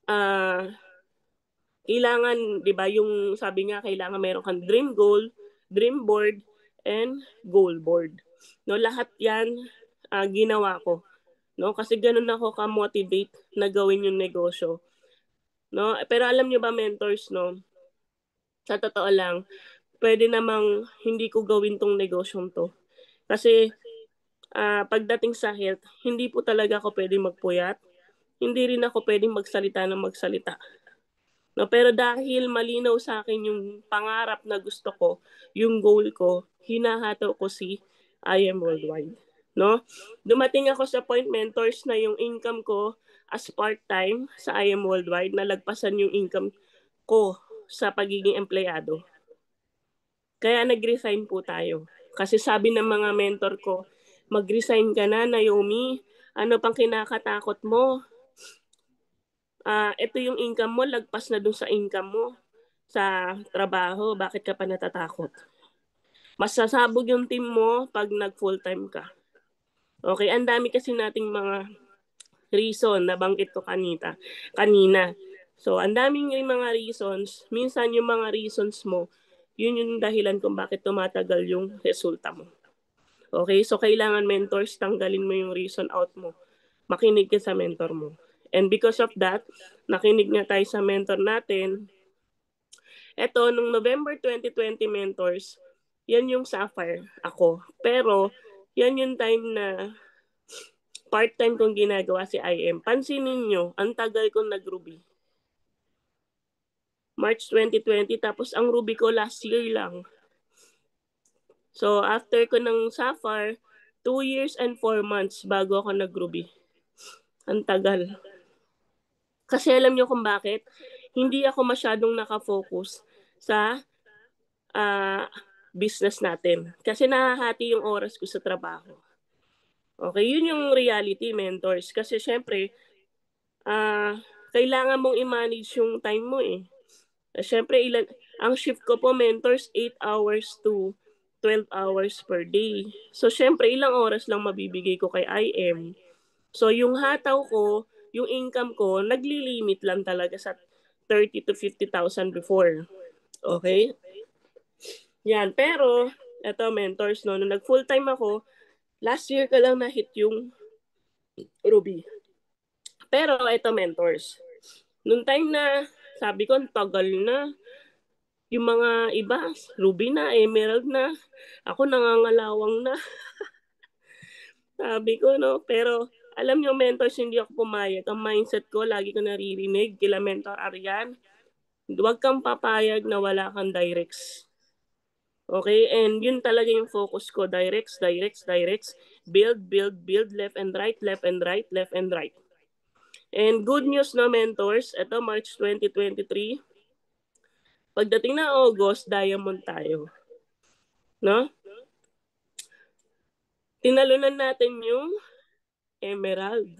ah kailangan, 'di ba, yung sabi nga kailangan meron kang dream goal, dream board, and goal board. No, lahat 'yan ginawa ko. No, kasi ganun ako ka-motivate na gawin yung negosyo. No, pero alam niyo ba, mentors, no, sa totoo lang, pwede namang hindi ko gawin tong negosyong to. Kasi pagdating sa health, hindi po talaga ako pwedeng magpuyat. Hindi rin ako pwedeng magsalita ng magsalita. No, pero dahil malinaw sa akin yung pangarap na gusto ko, yung goal ko, hinahato ko si I Am Worldwide. No? Dumating ako sa point, mentors, na yung income ko as part-time sa I Am Worldwide, nalagpasan yung income ko sa pagiging empleyado. Kaya nag-resign po tayo. Kasi sabi ng mga mentor ko, mag-resign ka na, Naomi. Ano pang kinakatakot mo? Ito yung income mo, lagpas na dun sa income mo sa trabaho. Bakit ka pa natatakot? Mas sasabog yung team mo pag nag-full-time ka. Okay, ang dami kasi nating mga reason na banggit ko kanina. So, ang daming yung mga reasons. Minsan yung mga reasons mo, yun yung dahilan kung bakit tumatagal yung resulta mo. Okay? So, kailangan, mentors, tanggalin mo yung reason out mo. Makinig ka sa mentor mo. And because of that, nakinig nga tayo sa mentor natin. Eto, nung November 2020, mentors, yan yung Sapphire ako. Pero, yan yung time na part-time kong ginagawa si IM. Pansinin nyo, ang tagal kong nag-Ruby. March 2020, tapos ang Ruby ko last year lang. So, after ko ng Sapphire, 2 years and 4 months bago ako nag-Ruby. Ang tagal. Kasi alam nyo kung bakit? Hindi ako masyadong nakafocus sa business natin. Kasi nahahati yung oras ko sa trabaho. Okay, yun yung reality, mentors. Kasi syempre, kailangan mong i-manage yung time mo eh. Syempre, ang shift ko po, mentors, 8 hours to 12 hours per day. So, syempre, ilang oras lang mabibigay ko kay IM. So, yung hataw ko, yung income ko, naglilimit lang talaga sa 30 to 50,000 before. Okay? Yan. Pero, eto, mentors, no, nung nag-full-time ako, last year ka lang na-hit yung Ruby. Pero, eto, mentors. Nung time na, sabi ko, ang tagal na, yung mga iba, Ruby na, Emerald na, ako nangangalawang na. Sabi ko, no? Pero, alam nyo, mentors, hindi ako pumayag. Ang mindset ko, lagi ko naririnig, kila Mentor Arian, huwag kang papayag na wala kang directs. Okay? And yun talaga yung focus ko. Directs, directs, directs. Build, build, build. Left and right, left and right, left and right. And good news na mentors, ito March 2023, pagdating na August, diamond tayo. No? Tinalunan natin yung emerald.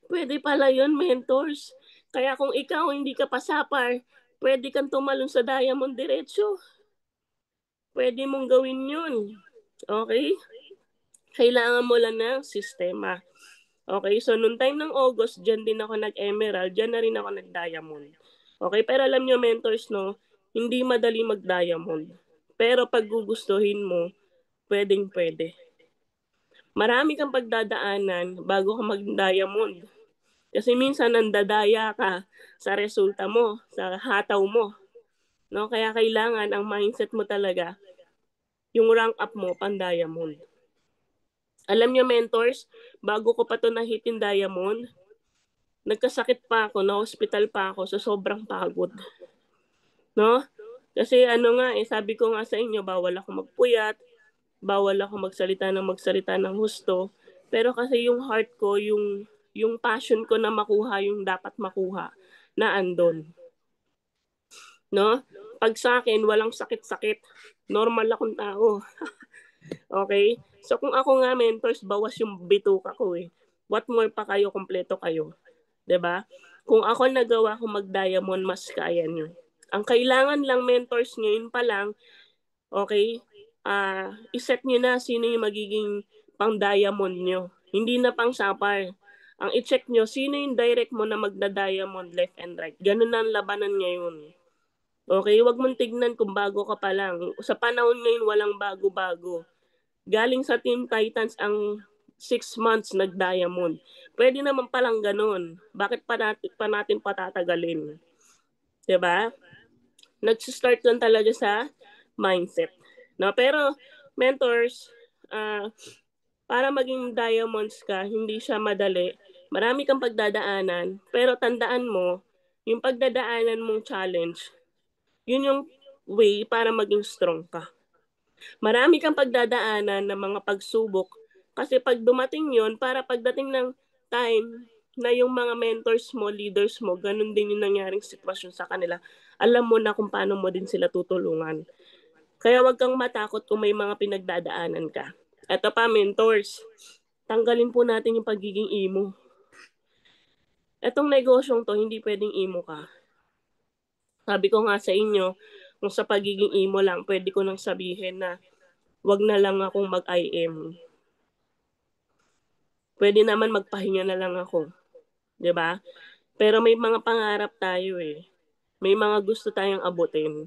Pwede pala yun, mentors. Kaya kung ikaw hindi ka pasapar, pwede kang tumalon sa diamond diretso. Pwede mong gawin yun. Okay? Kailangan mo lang ng sistema. Okay? So, nung time ng August, dyan din ako nag-emerald, dyan na rin ako nag-diamond. Okay? Pero alam nyo, mentors, no, hindi madali mag-diamond. Pero pag gugustuhin mo, pwedeng pwede. Marami kang pagdadaanan bago ka mag-diamond. Kasi minsan nandadaya ka sa resulta mo, sa hataw mo. No? Kaya kailangan ang mindset mo talaga, yung rank up mo pang diamond. Alam niyo mentors, bago ko pa to na-hit yung diamond, nagkasakit pa ako, na-hospital pa ako sa sobrang pagod. No? Kasi ano nga sabi ko nga sa inyo, bawal ako magpuyat, bawal ako magsalita ng husto. Pero kasi yung heart ko, yung passion ko na makuha yung dapat makuha, na andon. No? Pag sa akin, walang sakit-sakit. Normal akong tao. Okay? So kung ako nga mentors, bawas yung bituka ko eh. What more pa kayo, kompleto kayo. 'Di ba? Kung ako nagawa ko mag-diamond, mas kaya nyo. Ang kailangan lang mentors ngayon pa lang, okay, iset nyo na sino yung magiging pang diamond nyo. Hindi na pang sapar. Ang i-check nyo, sino yung direct mo na magda-diamond left and right. Ganun na ang labanan ngayon. Okay, wag mong tignan kung bago ka pa lang. Sa panahon ngayon, walang bago-bago. Galing sa Team Titans ang 6 months nag-diamond. Pwede naman palang ganun. Bakit pa natin patatagalin? 'Di ba? Nag-start lang talaga sa mindset. No, pero mentors, para maging diamonds ka, hindi siya madali. Marami kang pagdadaanan, pero tandaan mo, yung pagdadaanan mong challenge, yun yung way para maging strong ka. Marami kang pagdadaanan ng mga pagsubok kasi pag dumating yon, para pagdating ng time na yung mga mentors mo, leaders mo, ganun din yung nangyaring sitwasyon sa kanila, alam mo na kung paano mo din sila tutulungan. Kaya wag kang matakot kung may mga pinagdadaanan ka. Eto pa, mentors, tanggalin po natin yung pagiging emo. Etong negosyong to, hindi pwedeng emo ka. Sabi ko nga sa inyo, kung sa pagiging emo lang, pwede ko nang sabihin na wag na lang akong mag-IM. Pwede naman magpahinga na lang ako. 'Di ba? Pero may mga pangarap tayo eh. May mga gusto tayong abutin.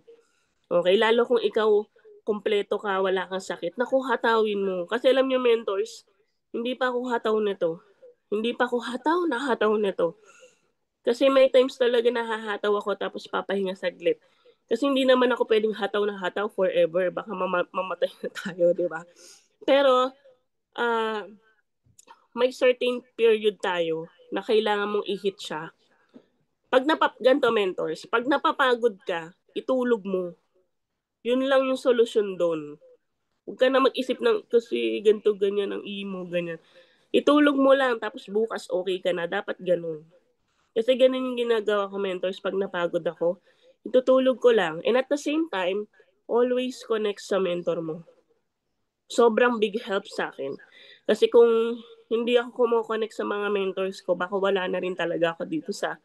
Okay? Lalo kung ikaw kumpleto ka, wala kang sakit, naku, hatawin mo. Kasi alam niyo, mentors, hindi pa ako hataw nito. Hindi pa ako hataw nito. Kasi may times talaga nahahataw ako tapos papahinga saglit. Kasi hindi naman ako pwedeng hataw na hataw forever. Baka mamatay na tayo, di ba? Pero, ah, may certain period tayo na kailangan mong i-hit siya. Ganito mentors, pag napapagod ka, itulog mo. Yun lang yung solusyon doon. Huwag ka na mag-isip ng kasi ganito, ganyan, ang imo, ganyan. Itulog mo lang, tapos bukas okay ka na. Dapat ganun. Kasi ganun yung ginagawa ko, mentors, pag napagod ako. Itutulog ko lang. And at the same time, always connect sa mentor mo. Sobrang big help sa akin. Kasi kung hindi ako kumo-connect sa mga mentors ko, baka wala na rin talaga ako dito sa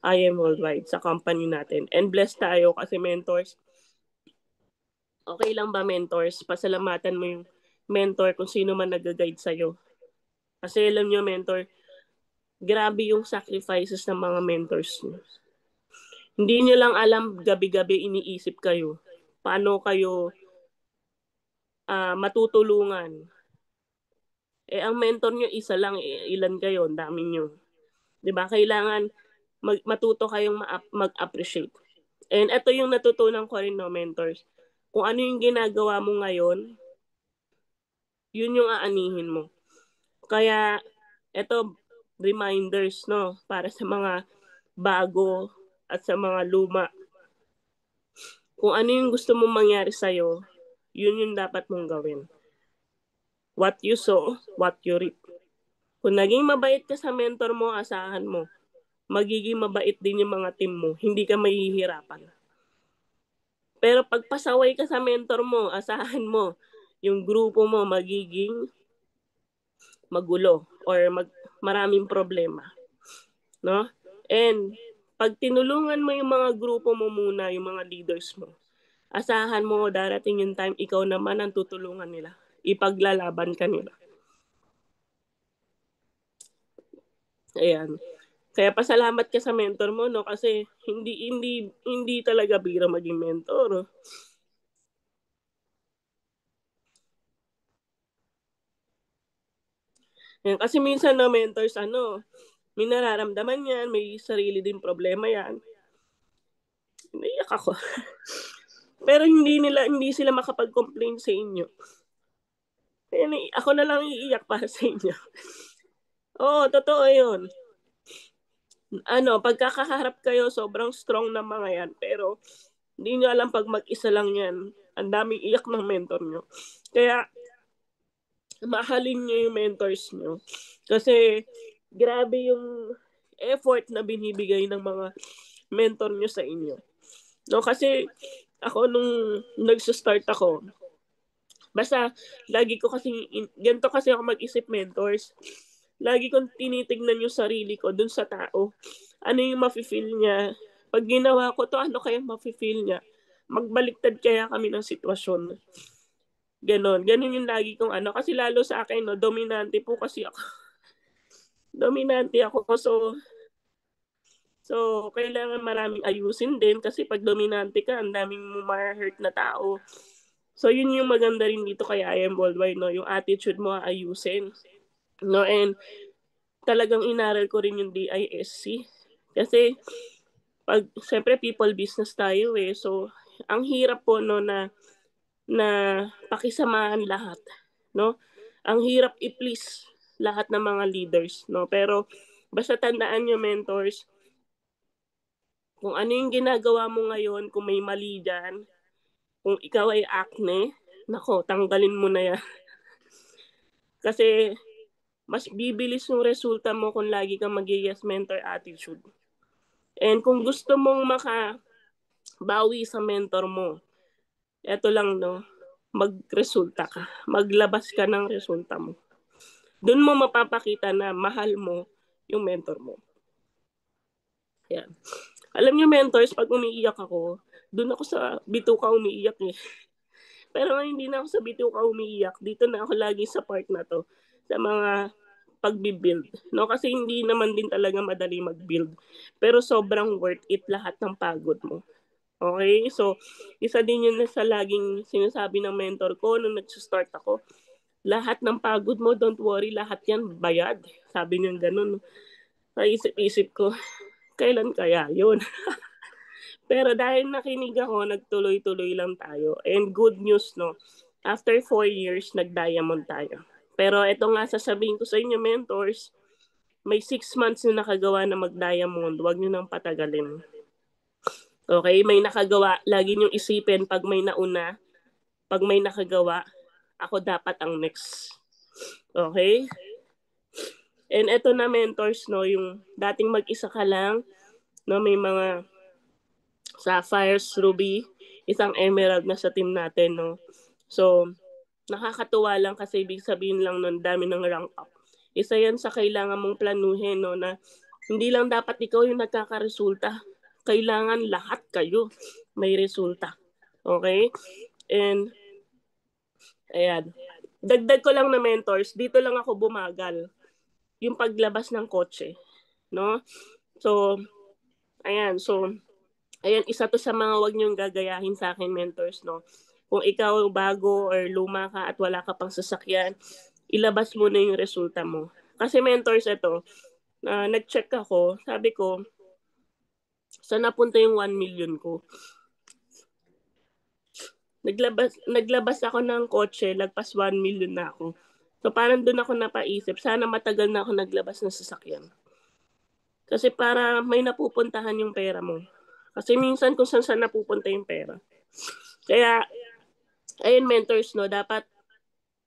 IM Worldwide sa company natin. And blessed tayo kasi mentors. Okay lang ba mentors? Pasalamatan mo yung mentor kung sino man nag-guide sa'yo. Kasi alam nyo mentor, grabe yung sacrifices ng mga mentors nyo. Hindi nyo lang alam, gabi-gabi iniisip kayo. Paano kayo matutulungan. Ang mentor nyo isa lang, ilan kayo, ang dami nyo. 'Di ba? Kailangan matuto kayong mag-appreciate. And ito yung natutunan ko rin, no, mentors. Kung ano yung ginagawa mo ngayon, yun yung aanihin mo. Kaya, ito, reminders, no, para sa mga bago at sa mga luma. Kung ano yung gusto mong mangyari sa'yo, yun yung dapat mong gawin. What you sow, what you reap. Kung naging mabait ka sa mentor mo, asahan mo, magiging mabait din yung mga team mo. Hindi ka mahihirapan. Pero pag pasaway ka sa mentor mo, asahan mo, yung grupo mo magiging magulo or maraming problema. No? And pag tinulungan mo yung mga grupo mo muna, yung mga leaders mo, asahan mo darating yung time ikaw naman ang tutulungan nila. Ipaglalaban ka nila. Ayan. Kaya pasalamat ka sa mentor mo, no, kasi hindi talaga bira maging mentor. Yan, kasi minsan na mentors may nararamdaman yan, may sarili din problema yan. Naiyak ako. Pero hindi sila makapag-complain sa inyo. Kaya ako na lang iiyak para sa inyo. Oo, totoo 'yun. Pagkakaharap kayo, sobrang strong ng mga yan. Pero, hindi nyo alam pag mag-isa lang yan. Ang daming iyak ng mentor nyo. Kaya, mahalin nyo yung mentors nyo. Kasi, grabe yung effort na binibigay ng mga mentor nyo sa inyo. No, kasi, ako nung nagsa-start ako, basta, lagi ko kasi, ganito kasi ako mag-isip mentors. Lagi kong tinitignan yung sarili ko dun sa tao. Ano yung mafe-feel niya? Pag ginawa ko to, ano kaya mafe-feel niya? Magbaliktad kaya kami ng sitwasyon. Ganon. Ganon yung lagi kong Kasi lalo sa akin, no, dominante po kasi ako. Dominante ako. So, kailangan maraming ayusin din kasi pag dominante ka, ang daming ma-hurt na tao. So, yun yung maganda rin dito kay I Am Worldwide, no? Yung attitude mo ayusin. No, and talagang inaral ko rin yung DISC. Kasi, syempre people business tayo eh. So, ang hirap po no na pakisamahan lahat, no? Ang hirap i-please lahat ng mga leaders, no? Pero basta tandaan nyo mentors, kung ano yung ginagawa mo ngayon, kung may mali dyan, kung ikaw ay acne, nako, tanggalin mo na yan. Kasi mas bibilis yung resulta mo kung lagi kang mag-yes mentor attitude. And kung gusto mong makabawi sa mentor mo, eto lang no, magresulta ka. Maglabas ka ng resulta mo. Doon mo mapapakita na mahal mo yung mentor mo. Yan. Alam niyo mentors, pag umiiyak ako, doon ako sa bituka umiiyak eh. Pero hindi na ako sa bituka umiiyak. Dito na ako lagi sa part na to. Sa mga pagbibuild. No? Kasi hindi naman din talaga madali mag-build. Pero sobrang worth it lahat ng pagod mo. Okay? So, isa din yun sa laging sinasabi ng mentor ko nung nag-start ako. Lahat ng pagod mo, don't worry, lahat yan bayad. Sabi niya ganun. Naisip-isip ko, kailan kaya yun? Pero dahil nakinig ako, nagtuloy-tuloy lang tayo. And good news, no? After 4 years, nag-diamond tayo. Pero ito nga sasabihin ko sa inyo, mentors, may 6 months na nakagawa na mag-diamond. Huwag nyo nang patagalin. Okay? May nakagawa. Lagi nyo isipin pag may nauna, pag may nakagawa, ako dapat ang next. Okay? And eto na mentors, no? Yung dating mag-isa ka lang, no? May mga sapphires, ruby, isang emerald na sa team natin, no? So, nakakatuwa lang kasi ibig sabihin lang nun, dami ng rank up. Isa yan sa kailangan mong planuhin, no, na Hindi lang dapat ikaw yung nagkakaresulta. Kailangan lahat kayo may resulta. Okay? And, ayan. Dagdag ko lang na mentors, dito lang ako bumagal. Yung paglabas ng kotse. No? So, ayan. So, ayan, isa to sa mga wag niyong gagayahin sa akin, mentors, no? Kung ikaw bago or luma ka at wala ka pang sasakyan, ilabas mo na yung resulta mo. Kasi mentors, ito, nag-check ako, sabi ko, saan napunta yung 1 million ko? Naglabas ako ng kotse, lagpas 1 million na ako. So parang doon ako napaisip, sana matagal na ako naglabas ng sasakyan. Kasi para may napupuntahan yung pera mo. Kasi minsan kung saan napupunta yung pera. Kaya, ayun mentors, no, dapat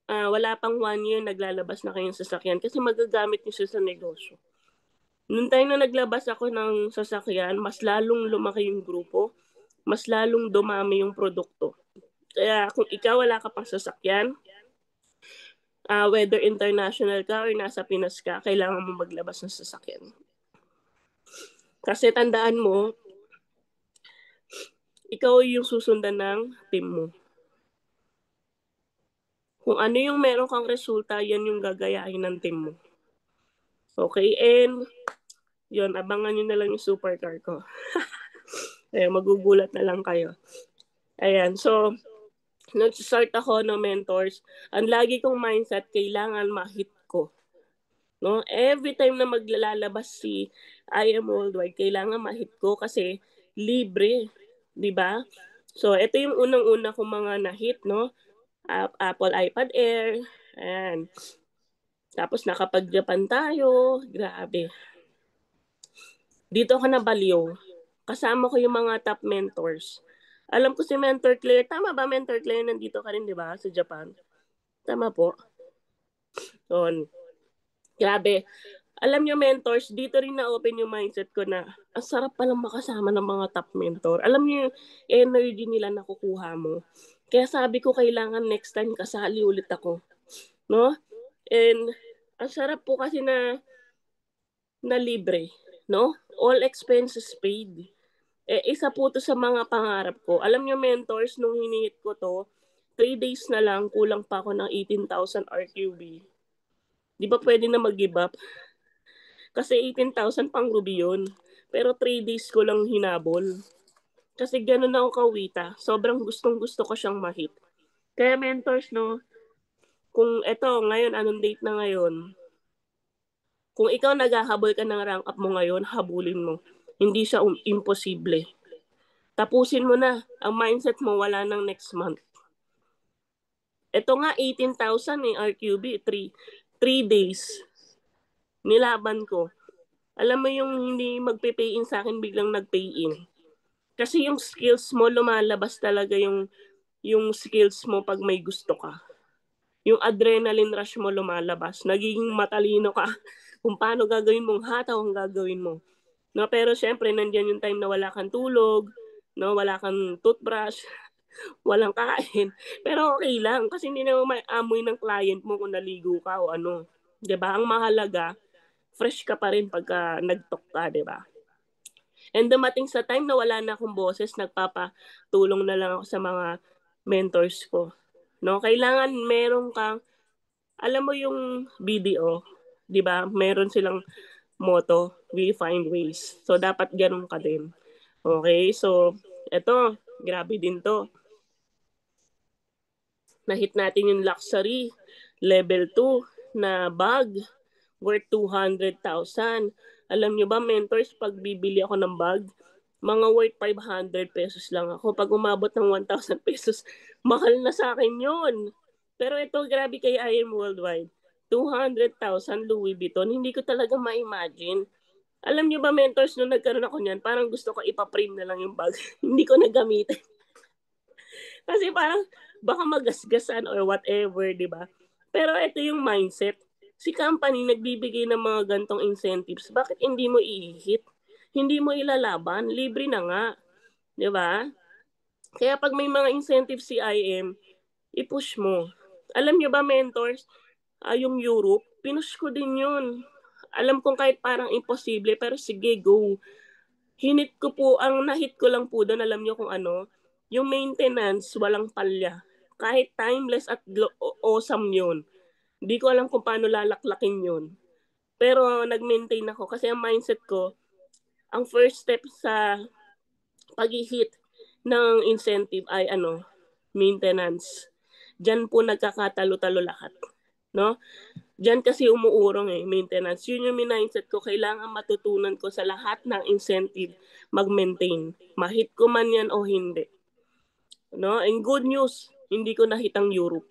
wala pang 1 year naglalabas na kayong sasakyan kasi magagamit niyo siya sa negosyo. Noong time na naglabas ako ng sasakyan, mas lalong lumaki yung grupo, mas lalong dumami yung produkto. Kaya kung ikaw wala ka pang sasakyan, whether international ka or nasa Pinas ka, kailangan mo maglabas ng sasakyan. Kasi tandaan mo, ikaw yung susundan ng team mo. Kung ano yung meron kang resulta, yan yung gagayahin ng team mo. Okay, and yun, abangan nyo na lang yung supercar ko. Magugulat na lang kayo. Ayan, so, nag-start ako ng mentors. Ang lagi kong mindset, kailangan ma-hit ko. No? Every time na maglalabas si I Am Worldwide, kailangan ma-hit ko kasi libre. Di ba? So, ito yung unang-una kong mga na-hit, no? Apple iPad Air. Ayan. Tapos nakapag-Japan tayo. Grabe. Dito ako nabaliw. Kasama ko yung mga top mentors. Alam ko si Mentor Claire. Tama ba, Mentor Claire? Nandito ka rin, di ba? Sa Japan. Tama po. Yun. Grabe. Alam nyo, mentors, dito rin na-open yung mindset ko na ang sarap palang makasama ng mga top mentor. Alam nyo yung energy nila nakukuha mo. Kaya sabi ko, kailangan next time kasali ulit ako. No? And ang sarap po kasi na libre. No? All expenses paid. Isa po to sa mga pangarap ko. Alam nyo, mentors, nung hinihit ko to, 3 days na lang, kulang pa ako ng 18,000 RQB. Di ba pwede na mag-give up? Kasi 18,000 pang ruby yun. Pero 3 days ko lang hinabol. Kasi ganun ako kawita. Sobrang gustong gusto ko siyang mahit. Kaya mentors, no, kung eto, ngayon, anong date na ngayon? Kung ikaw naghahabol ka ng rank up mo ngayon, habulin mo. Hindi siya imposible. Tapusin mo na. Ang mindset mo, wala nang next month. Ito nga, 18,000 RQB, 3 days. Nilaban ko. Alam mo yung hindi magpe-pay in sa akin, biglang nag-pay in. Kasi yung skills mo, lumalabas talaga yung skills mo pag may gusto ka. Yung adrenaline rush mo lumalabas. Nagiging matalino ka kung paano gagawin mong hataw ang gagawin mo. No, pero syempre, nandiyan yung time na wala kang tulog, no, wala kang toothbrush, walang kain. Pero okay lang kasi hindi naman may amoy ng client mo kung naligo ka o ano. 'Di ba? Ang mahalaga, fresh ka pa rin pagka nag-talk ka, 'di ba? And dumating sa time na wala na akong boses, nagpapatulong na lang ako sa mga mentors ko. No, kailangan meron kang, alam mo yung BDO, 'di ba? Meron silang motto, we find ways. So dapat ganun ka din. Okay? So eto, grabe din 'to. Nahit natin yung luxury level 2 na bag worth 200,000. Alam nyo ba, mentors, pag bibili ako ng bag, mga worth 500 pesos lang ako. Pag umabot ng 1,000 pesos, mahal na sa akin yun. Pero ito, grabe kay I Am Worldwide. 200,000 Louis Vuitton, hindi ko talaga ma-imagine. Alam nyo ba, mentors, nung nagkaroon ako niyan, parang gusto ko ipa-frame na lang yung bag. Hindi ko nagamitin. Kasi parang baka magasgasan or whatever, di ba? Pero ito yung mindset. Si company nagbibigay ng mga gantong incentives. Bakit hindi mo i-hit? Hindi mo ilalaban? Libre na nga. Di ba? Kaya pag may mga incentives si IM, i-push mo. Alam nyo ba, mentors, yung Europe, pinush ko din yun. alam kong kahit parang imposible, pero sige, go. Hinit ko po, ang nahit ko lang po doon, alam niyo kung ano, yung maintenance, walang palya. Kahit timeless at awesome yun. Hindi ko alam kung paano lalaklakin yun. Pero nag-maintain ako kasi ang mindset ko, ang first step sa pag-hit ng incentive ay maintenance. Diyan po nagkakatalo-talo lahat. No? Diyan kasi umuurong maintenance. Yun yung mindset ko, kailangan matutunan ko sa lahat ng incentive mag-maintain. Mahit ko man yan o hindi. No? And good news, hindi ko nahit ang Europe.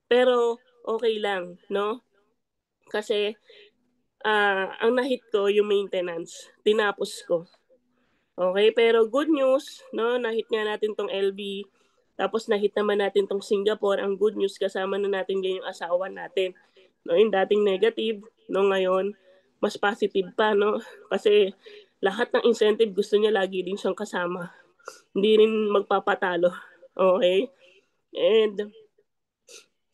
Pero okay lang, no? Kasi ang nahit ko yung maintenance. Tinapos ko. Okay, pero good news, no? Nahit nga natin tong LB. Tapos nahit naman natin tong Singapore. Ang good news, kasama na natin din yung asawa natin. No, yung dating negative, no, ngayon mas positive pa, no? Kasi lahat ng incentive gusto niya lagi din siyang kasama. Hindi rin magpapatalo. Okay? And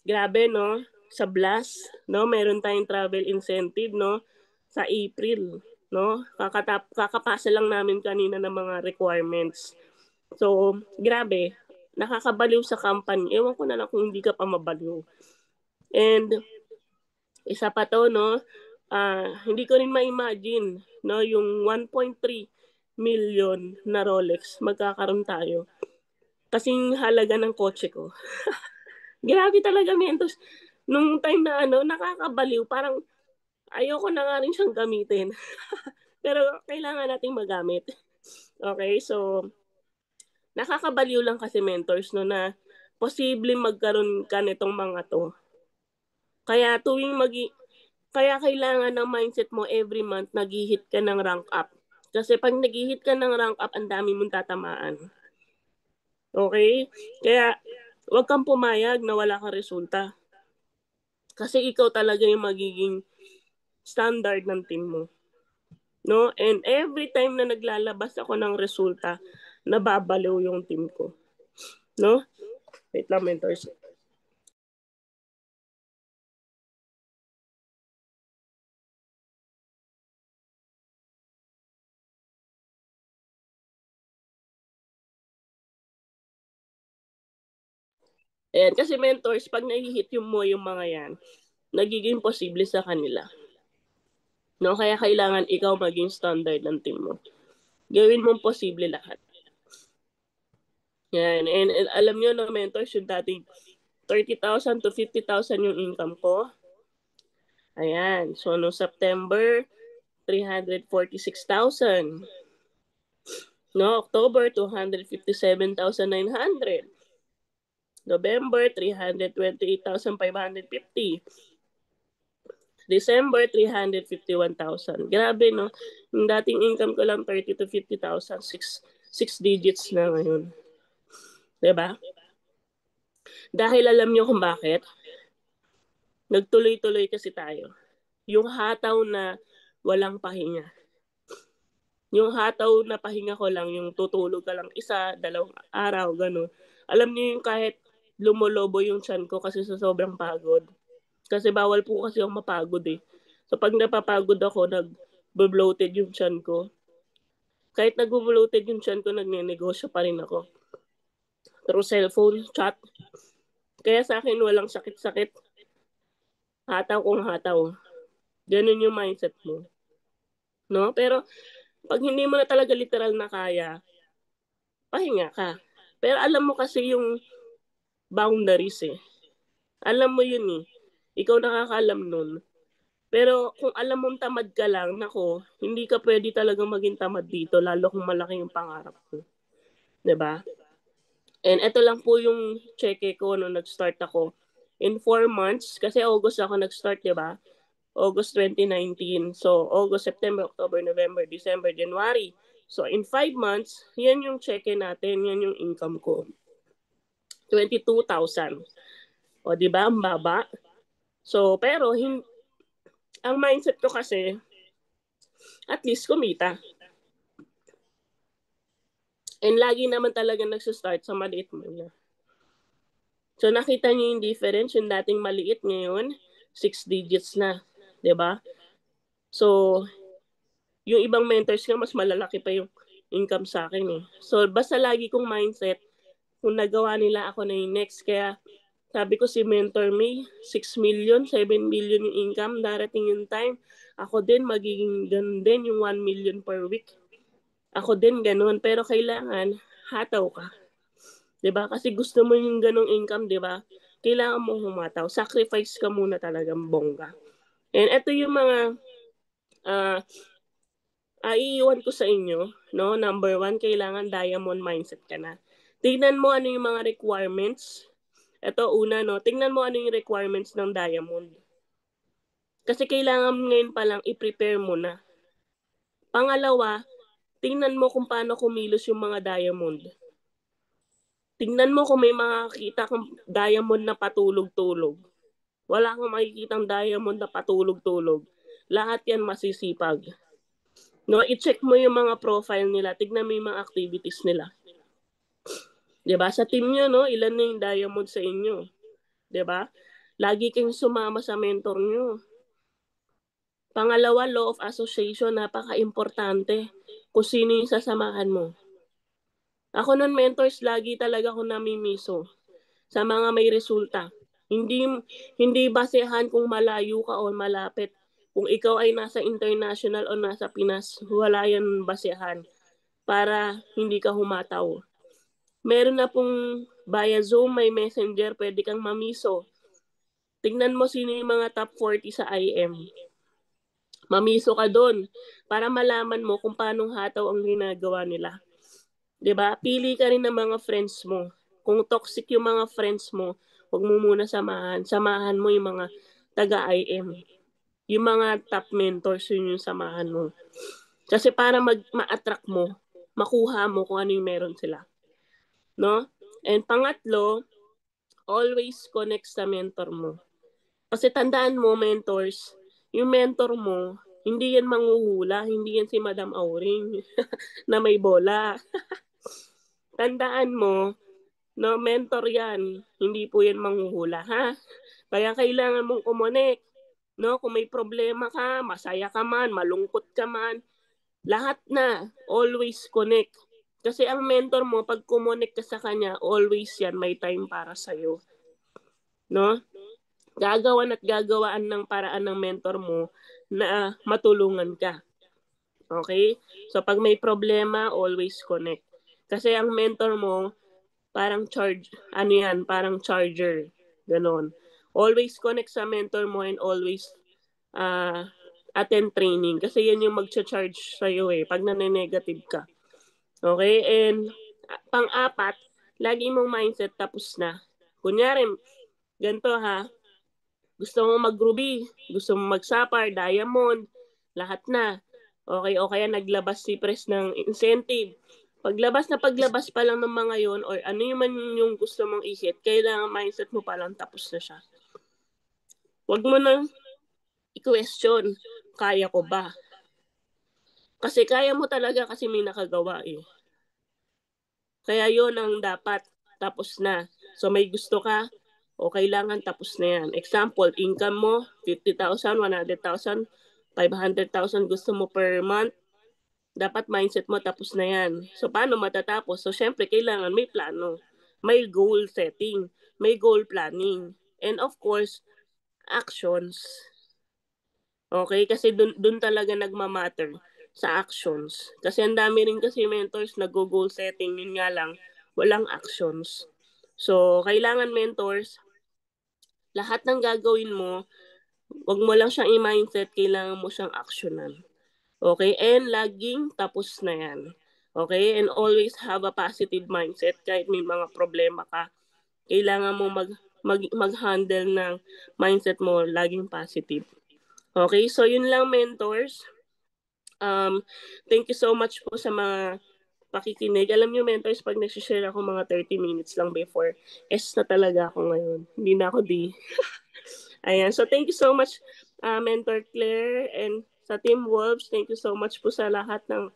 grabe, no? Sa Blast, no? Meron tayong travel incentive, no? Sa April, no? Kakapasa lang namin kanina ng mga requirements. So, grabe. Nakakabaliw sa company. Ewan ko na lang kung hindi ka pa mabaliw. And isa pa to, no? Hindi ko rin ma-imagine, no? Yung 1.3 million na Rolex, magkakaroon tayo. Kasing halaga ng kotse ko. Grabe talaga, Mentos. Nung time na nakakabaliw, parang ayoko na nga rin siyang gamitin. Pero kailangan nating magamit. Okay, so nakakabaliw lang kasi, mentors, no, na posibleng magkaroon ka nitong mga to. Kaya kaya kailangan ng mindset mo every month nag-hit ka ng rank up. Kasi pag nag-hit ka ng rank up, ang dami mong tatamaan. Okay? Kaya huwag kang pumayag na wala kang resulta. Kasi ikaw talaga yung magiging standard ng team mo. No? And every time na naglalabas ako ng resulta, nababaliw yung team ko. No? Wait lang, mentors. Ayan, kasi mentors, pag nahihit mo yung mga yan, nagiging posible sa kanila. No? Kaya kailangan ikaw maging standard ng team mo. Gawin mong posible lahat. Yan. And alam nyo, no, mentors, yung dating 30,000 to 50,000 yung income ko. Ayan. So, no September, 346,000. No, October, 257,900. November, 328,550. December, 351,000. Grabe, no? Yung dating income ko lang 30 to 50,000, six digits na ngayon. 'Di ba? Dahil alam nyo kung bakit? Nagtuloy-tuloy kasi tayo. Yung hataw na walang pahinga. Yung hataw na pahinga ko lang, yung tutulog ka lang 1, 2 araw, gano'n. Alam niyo yung kahit lumolobo yung tiyan ko kasi sa sobrang pagod. Kasi bawal po kasi ako mapagod eh. So pag napapagod ako, nag-bloated yung tiyan ko. Kahit nag-bloated yung tiyan ko, nagne-negosyo pa rin ako. Through cellphone, chat. Kaya sa akin, walang sakit-sakit. Hataw kung hataw. Ganun yung mindset mo. No? Pero pag hindi mo na talaga literal na kaya, pahinga ka. Pero alam mo kasi yung boundaries eh. Alam mo yun eh. Ikaw nakakaalam nun. Pero kung alam mong tamad ka lang, nako, hindi ka pwede talaga maging tamad dito, lalo kung malaki yung pangarap ko. 'Di ba? And ito lang po yung cheque ko nung nag-start ako. In 4 months, kasi August ako nag-start, 'di ba? August 2019. So, August, September, October, November, December, January. So, in 5 months, yan yung cheque natin, yan yung income ko. 22,000. O, di ba? Ang baba. So, pero, ang mindset ko kasi, at least kumita. And lagi naman talaga nagsistart sa maliit muna. So, nakita niyo yung difference, yung dating maliit ngayon, 6 digits na. 'Di ba? So, yung ibang mentors nga mas malalaki pa yung income sa akin eh. So, basta lagi kong mindset, kung nagawa nila ako na yung next. Kaya sabi ko si Mentor May, 6 million, 7 million yung income. Darating yung time, ako din magiging ganun din, yung 1 million per week. Ako din ganun. Pero kailangan, hataw ka. 'Di ba? Kasi gusto mo yung ganung income, 'di ba? Kailangan mo humataw. Sacrifice ka muna talagang bongga. And ito yung mga uh, iiwan ko sa inyo, no? Number one, kailangan diamond mindset ka na. Tingnan mo ano yung mga requirements. Ito una, no? Tingnan mo ano yung requirements ng diamond. Kasi kailangan ngayon pa lang i-prepare mo na. Pangalawa, tingnan mo kung paano kumilos yung mga diamond. Tingnan mo kung may makakita kang diamond na patulog-tulog. Wala kang makikitang diamond na patulog-tulog. Lahat yan masisipag. No, i-check mo yung mga profile nila. Tignan mo yung mga activities nila. 'Di ba? Sa team niyo, no, ilan na yung diamond sa inyo? 'Di ba? Lagi kayong sumama sa mentor niyo. Pangalawa, law of association, napaka-importante kung sino yung sasamahan mo. Ako nun mentors, lagi talaga ako namimiso sa mga may resulta. Hindi hindi basehan kung malayo ka o malapit. Kung ikaw ay nasa international o nasa Pinas, wala yan basehan para hindi ka humataw. Meron na pong via Zoom, may messenger, pwede kang mamiso. Tingnan mo sino yung mga top 40 sa IM. Mamiso ka doon para malaman mo kung paano hataw ang ginagawa nila. 'Di ba? Pili ka rin ng mga friends mo. Kung toxic yung mga friends mo, huwag mo muna samahan. Samahan mo yung mga taga-IM. Yung mga top mentors, yun yung samahan mo. Kasi para ma-attract mo, makuha mo kung ano yung meron sila. No? And pangatlo, always connect sa mentor mo. Kasi tandaan mo, mentors, yung mentor mo, hindi yan manghuhula, hindi yan si Madam Auring na may bola. Tandaan mo, no, mentor yan, hindi po yan manghuhula, ha? Kaya kailangan mong kumonek. No, kung may problema ka, masaya ka man, malungkot ka man, lahat na, always connect. Kasi ang mentor mo, pag kumonek ka sa kanya, always yan, may time para sa'yo. No? Gagawan at gagawaan ng paraan ng mentor mo na matulungan ka. Okay? So, pag may problema, always connect. Kasi ang mentor mo, parang ano yan, parang charger. Ganon. Always connect sa mentor mo and always uh, attend training. Kasi yan yung mag-charge sa'yo eh, pag nane-negative ka. Okay? And pang-apat, lagi mong mindset tapos na. Kunyari, ganito ha, gusto mo mag-ruby, gusto mo mag-sapphire, diamond, lahat na. Okay, o kaya naglabas si Pres ng incentive. Paglabas pa lang ng mga yon or ano yung man yung gusto mong i-hit, kailangan mindset mo pa lang tapos na siya. Huwag mo nang i-question, kaya ko ba? Kasi kaya mo talaga kasi may nakagawa eh. Kaya yon ang dapat, tapos na. So may gusto ka, o kailangan tapos na yan. Example, income mo, 50,000, 100,000, 500,000 gusto mo per month, dapat mindset mo tapos na yan. So paano matatapos? So syempre kailangan may plano, may goal setting, may goal planning, and of course, actions. Okay? Kasi dun talaga nagmamatter sa actions. Kasi ang dami rin kasi mentors nag-goal setting, yun nga lang, walang actions. So, kailangan mentors, lahat ng gagawin mo, wag mo lang siyang i-mindset, kailangan mo siyang actionan. Okay? And laging tapos na yan. Okay? And always have a positive mindset kahit may mga problema ka. Kailangan mo mag-handle ng mindset mo laging positive. Okay? So, yun lang mentors. Thank you so much po sa mga pakikinig. Alam niyo mentors, pag nag-share ako mga 30 minutes lang before, S na talaga ako ngayon. Hindi na ako D. Ayan. So, thank you so much, Mentor Claire, and sa Team Wolves. Thank you so much po sa lahat ng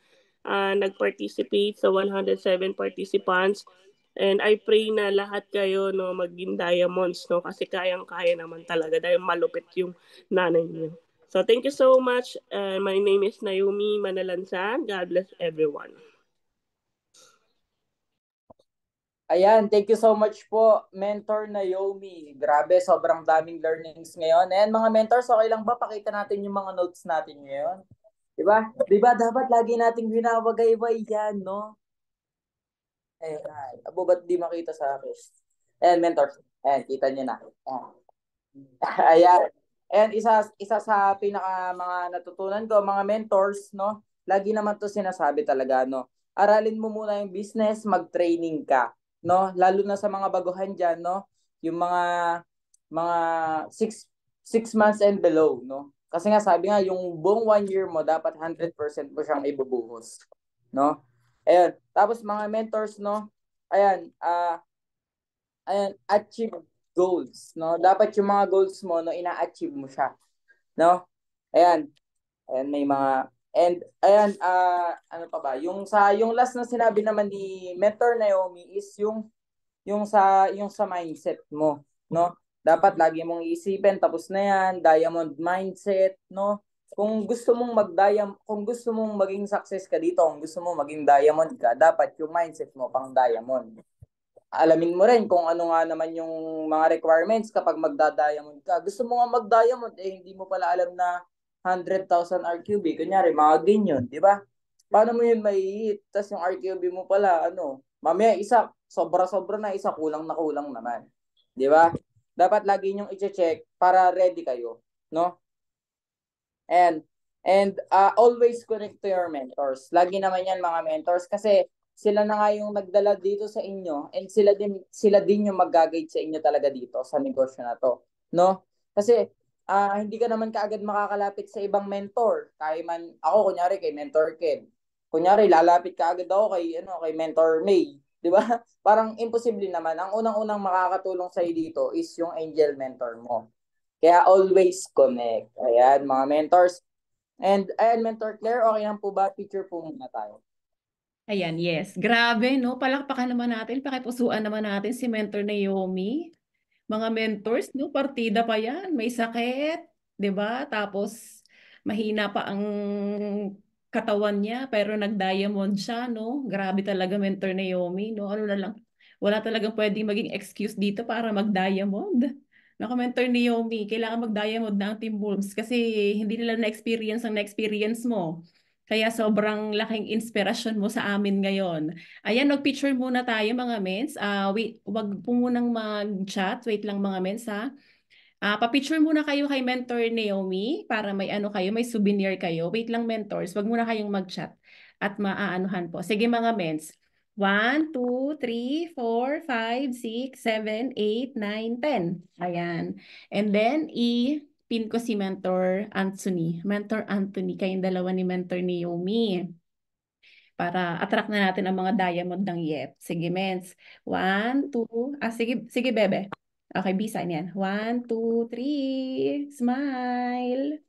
nag-participate sa 107 participants. And I pray na lahat kayo no maging diamonds no kasi kayang-kaya naman talaga dahil malupit yung nanay niyo. So thank you so much. My name is Naomi Manalansan. God bless everyone. Ayan, thank you so much po, Mentor Naomi. Grabe, sobrang daming learnings ngayon. Ayan, mga mentors, okay lang ba? Pakita natin yung mga notes natin ngayon. Diba? Diba, dapat lagi nating binabagayway yan, no? Ayan. Abo, ba't di makita sa akin? Ayan, mentors. Ayan, kita nyo na. Ayan. Ayan. And isa sa pinaka mga natutunan ko, mga mentors, no? Lagi naman to sinasabi talaga, no? Aralin mo muna yung business, mag-training ka, no? Lalo na sa mga baguhan diyan, no? Yung mga six months and below, no? Kasi nga sabi nga yung buong 1 year mo dapat 100% mo siyang ibubuhos, no? Ayun. Tapos mga mentors, no? Ayan, achieve goals, no? Dapat yung mga goals mo, no, ina-achieve mo siya, no? Ayan, ayan may mga ayan, ano pa ba? Yung last na sinabi naman ni Mentor Naomi is yung sa mindset mo, no? Dapat lagi mong iisipin tapos na yan, diamond mindset, no? Kung gusto mong maging success ka dito, kung gusto mong maging diamond ka, dapat yung mindset mo pang diamond. Alamin mo rin kung ano nga naman yung mga requirements kapag magda-diamond ka. Gusto mo nga mag-diamond, hindi mo pala alam na 100,000 RQB. Kunyari, mga ganyan, di ba? Paano mo yun mai-hit? Tapos yung RQB mo pala, mamaya isa, sobra-sobra na, isa kulang na kulang naman. Di ba? Dapat lagi nyong i-check para ready kayo. No? And always connect to your mentors. Lagi naman yan mga mentors kasi sila na nga yung nagdala dito sa inyo and sila din yung mag-guide sa inyo talaga dito sa negosyo na to, no? Kasi hindi ka naman kaagad makakalapit sa ibang mentor. Kaya man ako kunyari kay Mentor Ken. Kunyari lalapit kaagad ako kay Mentor May, 'di ba? Parang imposible naman. Ang unang-unang makakatulong sa iyo dito is yung angel mentor mo. Kaya always connect. Ayan, mga mentors. And ayan, Mentor Claire, okay lang po ba? Picture po muna tayo. Ayan, yes. Grabe, no? Palakpakan naman natin, pakipusuan naman natin si Mentor Naomi. Mga mentors, no? Partida pa yan. May sakit, di ba? Tapos, mahina pa ang katawan niya, pero nag-diamond siya, no? Grabe talaga, Mentor Naomi, no? Ano na lang, wala talagang pwedeng maging excuse dito para mag-diamond. Naku, Mentor Naomi, kailangan mag-diamond na ang Team Wolves kasi hindi nila na-experience ang na-experience mo. Kaya sobrang laking inspirasyon mo sa amin ngayon. Ayan, mag-picture muna tayo mga mens. Wait, wag po munang mag-chat. Wait lang mga mens ha. Pa-picture muna kayo kay Mentor Naomi para may ano kayo, may souvenir kayo. Wait lang mentors, wag muna kayong mag-chat at maaanuhan po. Sige mga mens. 1, 2, 3, 4, 5, 6, 7, 8, 9, 10. Ayan. And then, pin ko si Mentor Anthony. Mentor Anthony, kayong dalawa ni Mentor Naomi. Para attract na natin ang mga diamond ng YEP. Sige, mens. 1, 2, sige, sige, bebe. Okay, B-sign yan. 1, 2, 3, smile.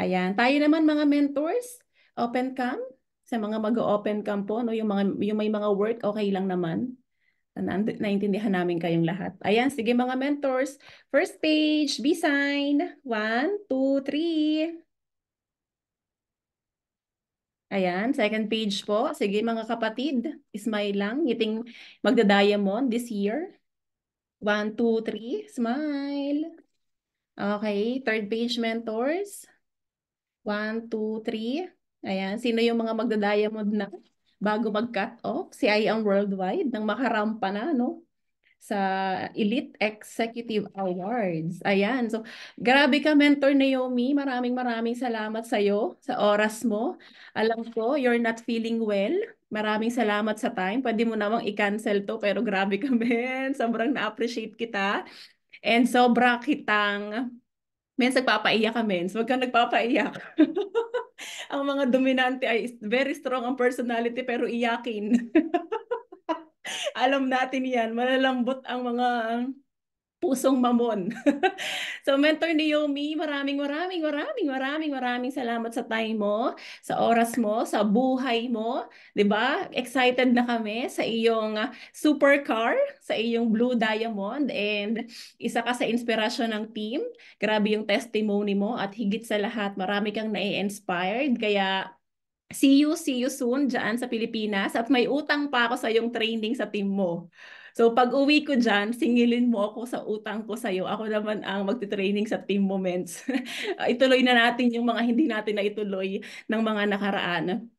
Ayan. Tayo naman mga mentors, open cam. Sa mga mag-open cam po, no? Yung may mga work, okay lang naman. Naintindihan namin kayong lahat. Ayan, sige mga mentors. First page, B-sign. 1, 2, 3. Ayan, second page po. Sige mga kapatid, smile lang. Ngiting magda-diamond this year. 1, 2, 3, smile. Okay, third page mentors. 1, 2, 3. Ayan, sino yung mga magda-diamond na bago mag-cut off? Si I Am Worldwide nang makarampa na, no? Sa Elite Executive Awards. Ayan. So, grabe ka, Mentor Naomi. Maraming maraming salamat sa iyo, sa oras mo. Alam ko, you're not feeling well. Maraming salamat sa time. Pwede mo namang i-cancel to, pero grabe ka, men. Sobrang na-appreciate kita. And sobra kitang, men, nagpapaiyak ka, men. Huwag kang nagpapaiyak. Ang mga dominante ay very strong ang personality, pero iyakin. Alam natin yan. Malalambot ang mga pusong mamon. So, Mentor Naomi, maraming salamat sa time mo, sa oras mo, sa buhay mo. 'Di ba? Excited na kami sa iyong supercar, sa iyong Blue Diamond, and isa ka sa inspirasyon ng team. Grabe yung testimony mo at higit sa lahat, marami kang nai-inspired. Kaya see you soon dyan sa Pilipinas at may utang pa ako sa yung training sa team mo. So pag uwi ko dyan, singilin mo ako sa utang ko sa'yo. Ako naman ang magti-training sa team moments. Ituloy na natin yung mga hindi natin na ituloy ng mga nakaraan.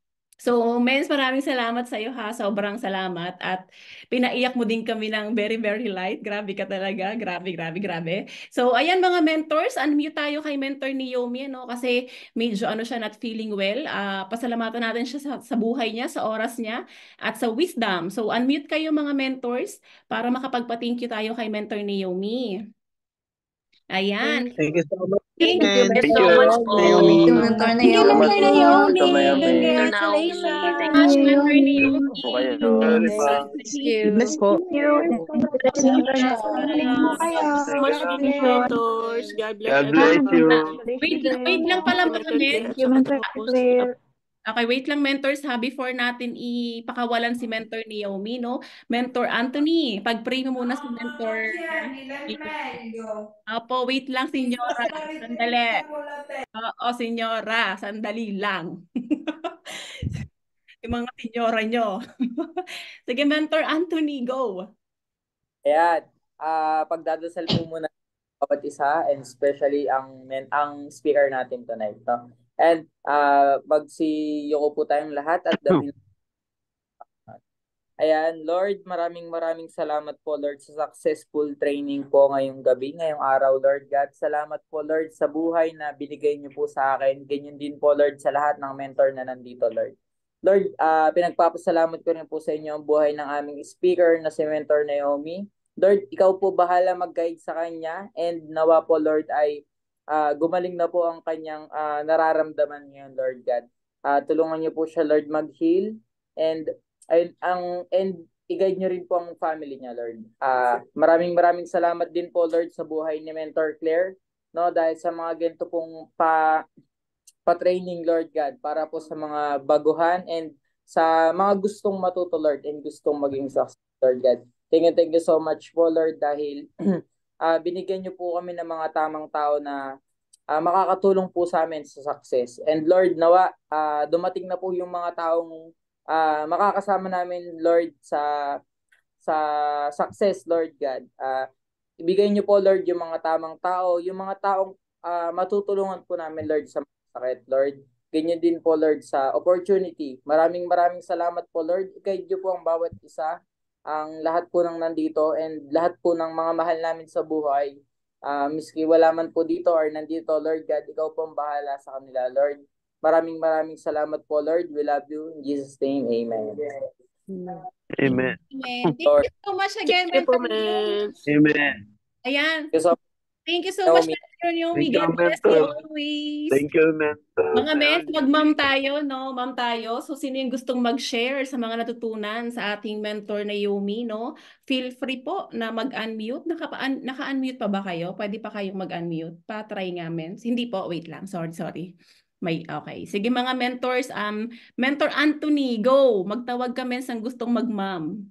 So, Mens, maraming salamat sa iyo ha. Sobrang salamat. At pinaiyak mo din kami ng very, very light. Grabe ka talaga. Grabe. So, ayan mga mentors, unmute tayo kay mentor ni Yomi, no? Kasi medyo ano siya, not feeling well. Pasalamatan natin siya sa buhay niya, sa oras niya, at sa wisdom. So, unmute kayo mga mentors para makapagpa-thank you tayo kay mentor ni Yomi. Ayan. Thank you so much. Thank Thank you Thank so you, much po. Naomi. Mentor Thank you, Salamat Mentor po, Naomi. Tita Naomi. Mentor Naomi. Thank Thank you you so much, po. Mentor Thank Naomi. you po kayo. Thank Thank you. you. po. Much din mentors. God bless God bless you. everyone. Wait lang pala mga Mentor Claire men. at saka tapos. Okay, wait lang mentors ha, before natin ipakawalan si Mentor Naomi, no? Mentor Anthony, pag-pray mo muna si Mentor. Opo, wait lang, senyora. Sandali. Oo, senyora, sandali lang. Yung mga senyora nyo. Sige, Mentor Anthony, go. Ayan. Pagdadasal po muna bawat isa, and especially ang speaker natin tonight, no? And magsiyoko po tayong lahat at damhin. Ayan, Lord, maraming salamat po, Lord, sa successful training po ngayong gabi, ngayong araw, Lord God. Salamat po, Lord, sa buhay na binigay niyo po sa akin. Ganyan din po, Lord, sa lahat ng mentor na nandito, Lord. Lord, pinagpapasalamat ko rin po sa inyo ang buhay ng aming speaker na si Mentor Naomi. Lord, ikaw po bahala mag-guide sa kanya, and nawa po, Lord, ay gumaling na po ang kanyang nararamdaman ngayon, Lord God. Tulungan niyo po siya, Lord, mag-heal, and i-guide niyo rin po ang family niya, Lord. Maraming salamat din po, Lord, sa buhay ni Mentor Claire, no, dahil sa mga ganito pong pa-training, Lord God, para po sa mga baguhan and sa mga gustong matuto, Lord, and gustong maging success, Lord God. Thank you so much po, Lord, dahil binigyan niyo po kami ng mga tamang tao na makakatulong po sa amin sa success. And Lord, nawa dumating na po yung mga taong makakasama namin, Lord, sa success, Lord God. Ibigay niyo po, Lord, yung mga tamang tao, yung mga taong matutulungan po namin, Lord, sa sakit, Lord. Ganyan din po, Lord, sa opportunity. Maraming salamat po, Lord. I-guide niyo po ang bawat isa, ang lahat po ng nandito, and lahat po ng mga mahal namin sa buhay. Miski wala man po dito or nandito, Lord God, ikaw po ang bahala sa kanila, Lord. Maraming salamat po, Lord. We love you. In Jesus' name, amen. Amen. Thank you so much again, Thank you po, Mentor Naomi. Mens. Amen. Ayan. So, Thank you so much, Naomi. Mentor Naomi. Thank you, God bless you Mentor. always. Thank you, Mentor. Mga men, mag-ma'am tayo, no? Ma'am tayo. So, sino yung gustong mag-share sa mga natutunan sa ating mentor na Naomi, no? Feel free po na mag-unmute. Naka-unmute pa ba kayo? Pwede pa kayong mag-unmute? Pa-try nga, men. Hindi po, wait lang. Sorry. Okay. Sige mga mentors, Mentor Anthony, go! Magtawag ka, men, ang gustong mag-ma'am.